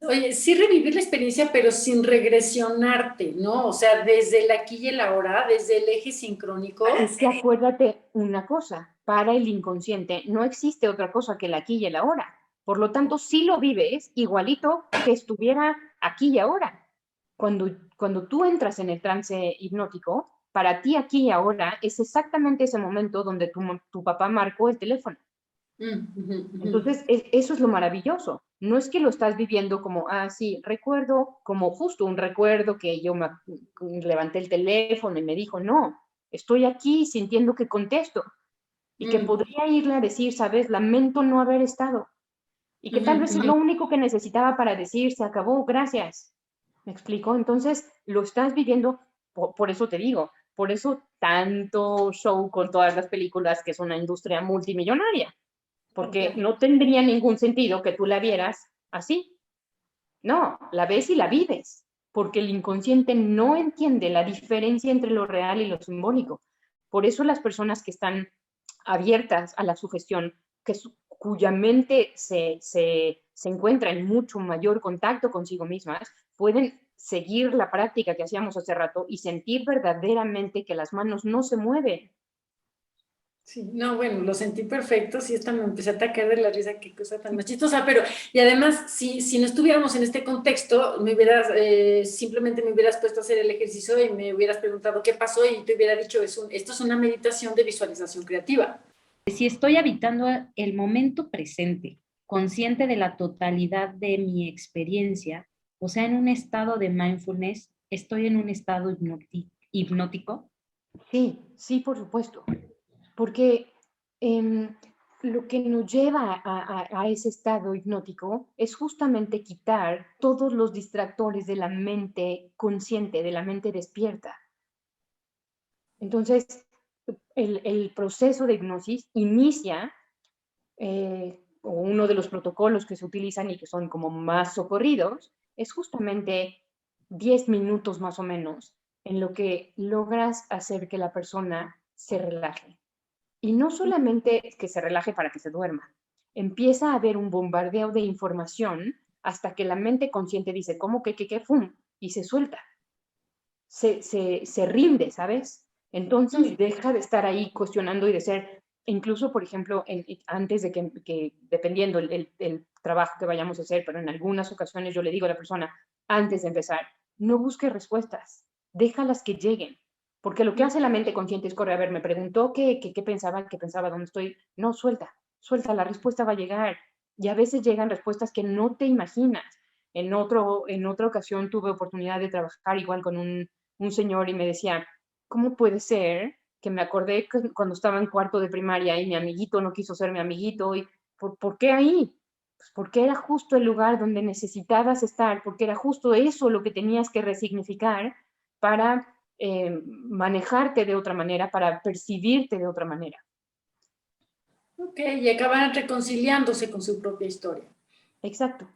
Oye, sí revivir la experiencia, pero sin regresionarte, ¿no? O sea, desde el aquí y el ahora, desde el eje sincrónico. Es que acuérdate una cosa, para el inconsciente no existe otra cosa que el aquí y el ahora. Por lo tanto, si lo vives igualito que estuviera aquí y ahora. Cuando tú entras en el trance hipnótico, para ti aquí y ahora es exactamente ese momento donde tu papá marcó el teléfono. Entonces, eso es lo maravilloso. No es que lo estás viviendo como, sí, recuerdo, como justo un recuerdo que yo levanté el teléfono y me dijo, no, estoy aquí sintiendo que contesto y que podría irle a decir, sabes, lamento no haber estado y que tal vez es lo único que necesitaba para decir, se acabó, gracias. ¿Me explico? Entonces, lo estás viviendo, por eso te digo, por eso tanto show con todas las películas que es una industria multimillonaria, porque no tendría ningún sentido que tú la vieras así. No, la ves y la vives, porque el inconsciente no entiende la diferencia entre lo real y lo simbólico. Por eso las personas que están abiertas a la sugestión, cuya mente se encuentra en mucho mayor contacto consigo mismas, pueden seguir la práctica que hacíamos hace rato y sentir verdaderamente que las manos no se mueven. Sí, no, bueno, lo sentí perfecto, sí, esta me empecé a atacar de la risa, qué cosa tan más chistosa, pero, y además, si no estuviéramos en este contexto, simplemente me hubieras puesto a hacer el ejercicio y me hubieras preguntado qué pasó y te hubiera dicho, esto es una meditación de visualización creativa. Si estoy habitando el momento presente, consciente de la totalidad de mi experiencia, o sea, en un estado de mindfulness, estoy en un estado hipnótico. Sí, sí, por supuesto. Porque lo que nos lleva a ese estado hipnótico es justamente quitar todos los distractores de la mente consciente, de la mente despierta. Entonces, el proceso de hipnosis inicia, o uno de los protocolos que se utilizan y que son como más socorridos, es justamente 10 minutos más o menos en lo que logras hacer que la persona se relaje. Y no solamente que se relaje para que se duerma, empieza a haber un bombardeo de información hasta que la mente consciente dice, ¿cómo que, ¡fum! Y se suelta, se rinde, ¿sabes? Entonces deja de estar ahí cuestionando y de ser, incluso, por ejemplo, antes de que dependiendo el trabajo que vayamos a hacer, pero en algunas ocasiones yo le digo a la persona, antes de empezar, no busques respuestas, déjalas que lleguen. Porque lo que hace la mente consciente es correr, a ver, me preguntó qué pensaba, dónde estoy. No, suelta, la respuesta va a llegar. Y a veces llegan respuestas que no te imaginas. En otra ocasión tuve oportunidad de trabajar igual con un señor y me decía, ¿cómo puede ser que me acordé que cuando estaba en cuarto de primaria y mi amiguito no quiso ser mi amiguito? Y ¿por qué ahí? Pues porque era justo el lugar donde necesitabas estar, porque era justo eso lo que tenías que resignificar para manejarte de otra manera, para percibirte de otra manera. Ok, y acaban reconciliándose con su propia historia. Exacto.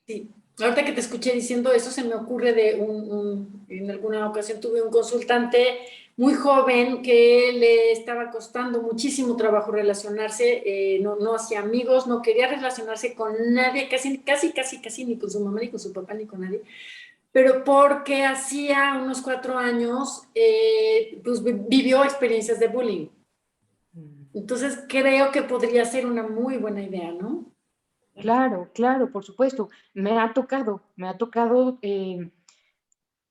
Sí, ahorita que te escuché diciendo eso, se me ocurre en alguna ocasión tuve un consultante muy joven que le estaba costando muchísimo trabajo relacionarse, no hacía amigos, no quería relacionarse con nadie, casi, ni con su mamá, ni con su papá, ni con nadie, pero porque hacía unos 4 años, pues vivió experiencias de bullying. Entonces creo que podría ser una muy buena idea, ¿no? Claro, por supuesto. Me ha tocado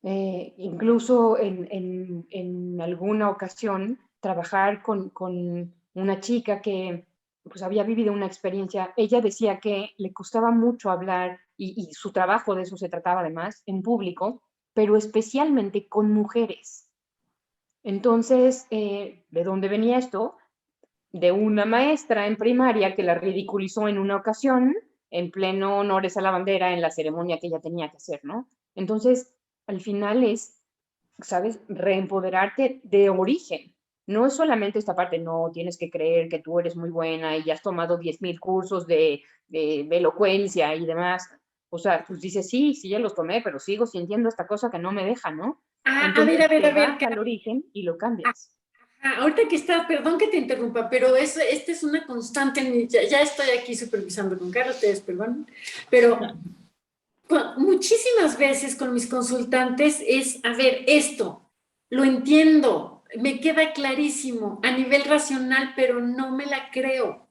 incluso en alguna ocasión trabajar con una chica que pues había vivido una experiencia. Ella decía que le costaba mucho hablar y su trabajo de eso se trataba además en público, pero especialmente con mujeres. Entonces, ¿de dónde venía esto? De una maestra en primaria que la ridiculizó en una ocasión, en pleno honores a la bandera, en la ceremonia que ella tenía que hacer, ¿no? Entonces, al final es, ¿sabes? Reempoderarte de origen. No es solamente esta parte, no, tienes que creer que tú eres muy buena y ya has tomado 10,000 cursos de elocuencia y demás. O sea, pues dices, sí, ya los tomé, pero sigo sintiendo esta cosa que no me deja, ¿no? Entonces, a ver, vas al origen y lo cambias. ahorita que estás, perdón que te interrumpa, pero esta es una constante, ya estoy aquí supervisando con Carlos, ustedes perdón, pero Muchísimas veces con mis consultantes es, a ver, esto, lo entiendo, me queda clarísimo a nivel racional, pero no me la creo.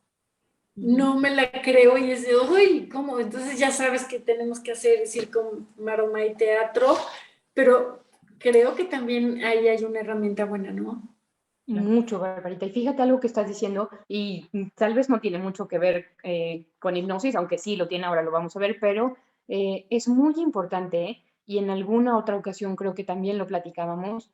No me la creo y es de, uy, ¿cómo? Entonces ya sabes que tenemos que hacer circo, maroma y teatro, pero creo que también ahí hay una herramienta buena, ¿no? Mucho, Barbarita. Y fíjate algo que estás diciendo, y tal vez no tiene mucho que ver con hipnosis, aunque sí lo tiene, ahora lo vamos a ver, pero es muy importante, y en alguna otra ocasión creo que también lo platicábamos,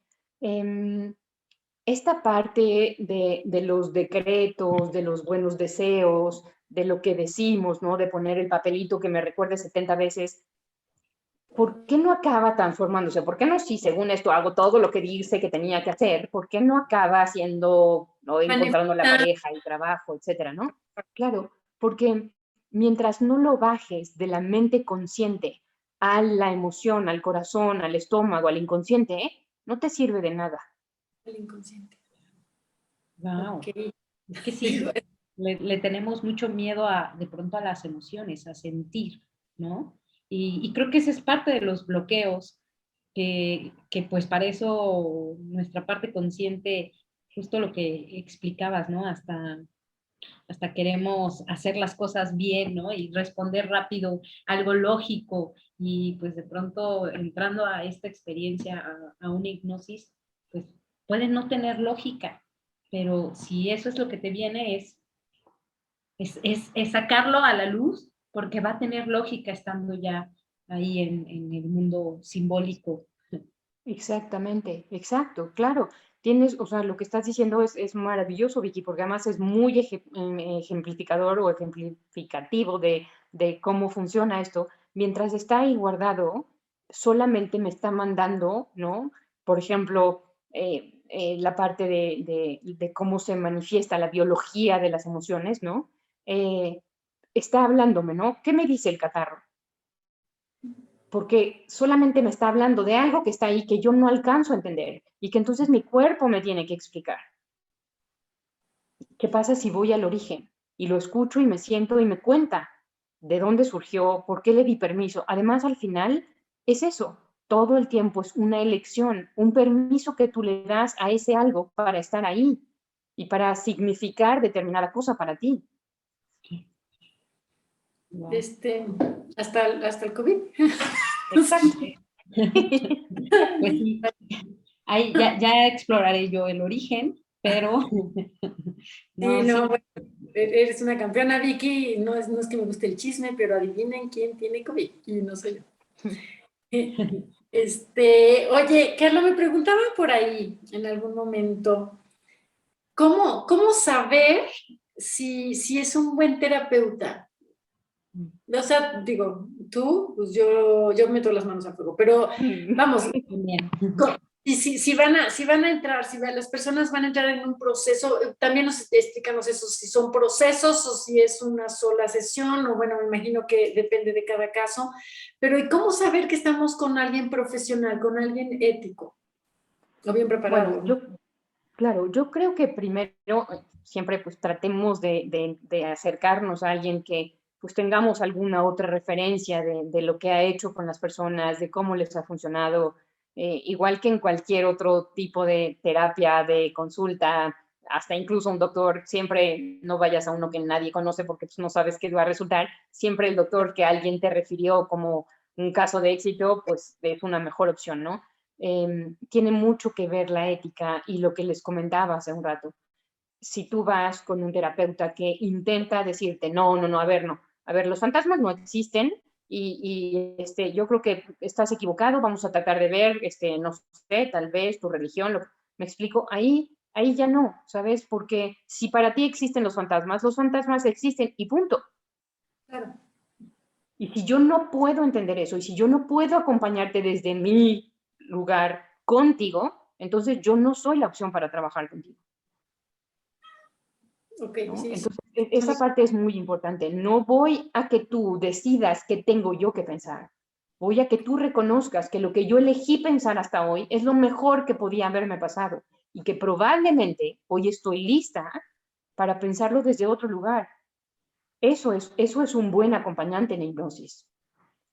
esta parte de los decretos, de los buenos deseos, de lo que decimos, ¿no? De poner el papelito que me recuerde 70 veces, ¿por qué no acaba transformándose? ¿Por qué no, si según esto hago todo lo que dice que tenía que hacer, por qué no acaba haciendo, ¿no? Encontrando la pareja, el trabajo, etcétera, ¿no? Claro, porque mientras no lo bajes de la mente consciente a la emoción, al corazón, al estómago, al inconsciente, no te sirve de nada. El inconsciente. Wow. Okay. Es que sí, le tenemos mucho miedo de pronto a las emociones, a sentir, ¿no? Y creo que ese es parte de los bloqueos, que pues para eso nuestra parte consciente, justo lo que explicabas, ¿no? Hasta queremos hacer las cosas bien, ¿no? Y responder rápido, algo lógico, y pues de pronto entrando a esta experiencia, a una hipnosis, pues puede no tener lógica, pero si eso es lo que te viene, es sacarlo a la luz, porque va a tener lógica estando ya ahí en el mundo simbólico. Exactamente, exacto, claro. Tienes, o sea, lo que estás diciendo es maravilloso, Vicky, porque además es muy ejemplificador o ejemplificativo de cómo funciona esto. Mientras está ahí guardado, solamente me está mandando, ¿no? Por ejemplo, la parte de cómo se manifiesta la biología de las emociones, ¿no? Está hablándome, ¿no? ¿Qué me dice el catarro? Porque solamente me está hablando de algo que está ahí que yo no alcanzo a entender y que entonces mi cuerpo me tiene que explicar. ¿Qué pasa si voy al origen y lo escucho y me siento y me cuenta de dónde surgió, por qué le di permiso? Además, al final es eso, todo el tiempo es una elección, un permiso que tú le das a ese algo para estar ahí y para significar determinada cosa para ti. Wow. Hasta el COVID. Exacto. Pues sí, ahí ya exploraré yo el origen, pero Sí, sí. no, bueno, eres una campeona, Vicky. No es que me guste el chisme, pero adivinen quién tiene COVID y no soy yo. Oye, Carla, me preguntaba por ahí en algún momento, ¿cómo saber si es un buen terapeuta? O sea, digo, tú, pues yo meto las manos al fuego, pero vamos, y si van a entrar, las personas van a entrar en un proceso, también nos explícanos eso, si son procesos o si es una sola sesión, o bueno, me imagino que depende de cada caso, pero ¿y cómo saber que estamos con alguien profesional, con alguien ético o bien preparado? Bueno, claro, yo creo que primero siempre pues tratemos de acercarnos a alguien que pues tengamos alguna otra referencia de lo que ha hecho con las personas, de cómo les ha funcionado, igual que en cualquier otro tipo de terapia, de consulta, hasta incluso un doctor, siempre no vayas a uno que nadie conoce porque pues, no sabes qué va a resultar, siempre el doctor que alguien te refirió como un caso de éxito, pues es una mejor opción, ¿no? Tiene mucho que ver la ética y lo que les comentaba hace un rato. Si tú vas con un terapeuta que intenta decirte, no, a ver, no, a ver, los fantasmas no existen yo creo que estás equivocado, vamos a tratar de ver, no sé, tal vez tu religión, me explico, ahí ya no, ¿sabes? Porque si para ti existen los fantasmas existen y punto. Claro. Y si yo no puedo entender eso, y si yo no puedo acompañarte desde mi lugar contigo, entonces yo no soy la opción para trabajar contigo. Okay, ¿no? sí, entonces, esa parte es muy importante. No voy a que tú decidas qué tengo yo que pensar. Voy a que tú reconozcas que lo que yo elegí pensar hasta hoy es lo mejor que podía haberme pasado y que probablemente hoy estoy lista para pensarlo desde otro lugar. Eso es un buen acompañante en hipnosis.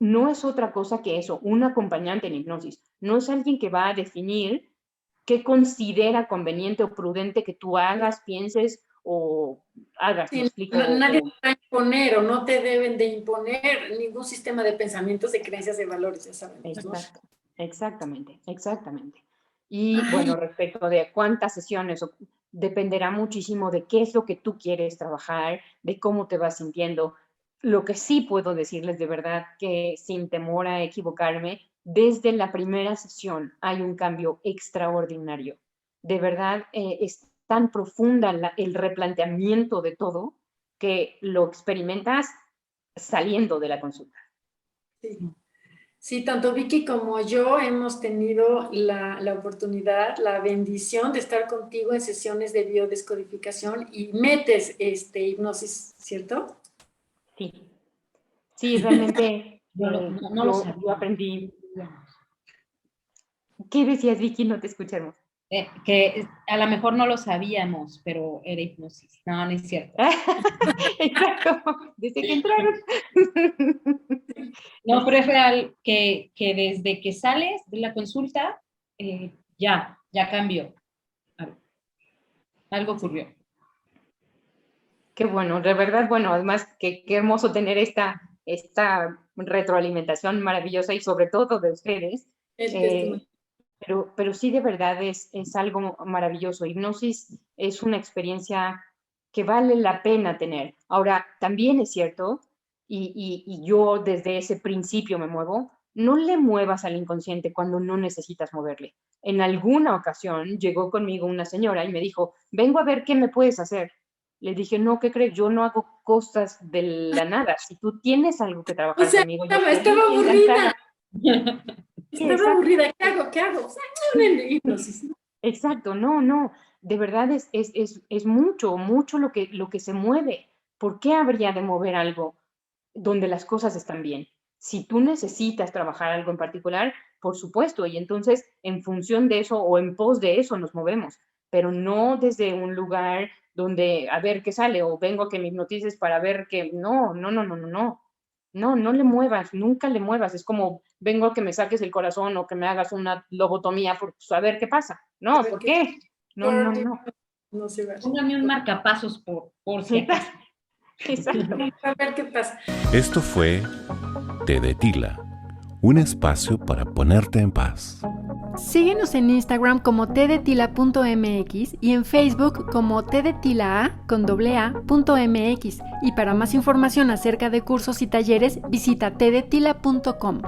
no es otra cosa que eso, un acompañante en hipnosis. No es alguien que va a definir qué considera conveniente o prudente que tú hagas, pienses o hagas, ¿me Sí, explico? nadie te va a imponer o no te deben de imponer ningún sistema de pensamientos, de creencias, de valores, ya sabemos, ¿no? Exacto, exactamente. Y Ay, bueno, respecto de cuántas sesiones, dependerá muchísimo de qué es lo que tú quieres trabajar, de cómo te vas sintiendo. Lo que sí puedo decirles de verdad que sin temor a equivocarme, desde la primera sesión hay un cambio extraordinario. De verdad, es tan profunda el replanteamiento de todo que lo experimentas saliendo de la consulta. sí. Sí, tanto Vicky como yo hemos tenido la oportunidad, la bendición de estar contigo en sesiones de biodescodificación y metes hipnosis, ¿cierto? Sí, realmente No lo sabía. yo aprendí. ¿Qué decías, Vicky? No te escuchamos. Que a lo mejor no lo sabíamos, pero era hipnosis. No, no es cierto. Exacto, desde que entraron. No, pero es real que desde que sales de la consulta, ya cambió. Algo ocurrió. Qué bueno, de verdad, bueno, además, qué hermoso tener esta retroalimentación maravillosa y sobre todo de ustedes. Pero sí, de verdad es algo maravilloso. Hipnosis es una experiencia que vale la pena tener. Ahora, también es cierto, y yo desde ese principio me muevo, no le muevas al inconsciente cuando no necesitas moverle. En alguna ocasión llegó conmigo una señora y me dijo, vengo a ver qué me puedes hacer. Le dije, no, ¿qué crees? Yo no hago cosas de la nada. Si tú tienes algo que trabajar conmigo, yo estaba aburrida. Sí, estaba aburrida. ¿Qué hago? Hipnosis. Exacto, no. De verdad es mucho lo que se mueve. ¿Por qué habría de mover algo donde las cosas están bien? Si tú necesitas trabajar algo en particular, por supuesto, y entonces en función de eso o en pos de eso nos movemos, pero no desde un lugar donde a ver qué sale o vengo a que me hipnotices para ver que no le muevas, nunca le muevas. Es como vengo a que me saques el corazón o que me hagas una lobotomía por saber qué pasa. No, ¿por qué? No. No se va. Póngame un marcapasos por si acaso. Exacto. A ver qué pasa. Esto fue Té de Tila, un espacio para ponerte en paz. Síguenos en Instagram como tdetila.mx y en Facebook como tdetila.mx. Y para más información acerca de cursos y talleres, visita tdetila.com.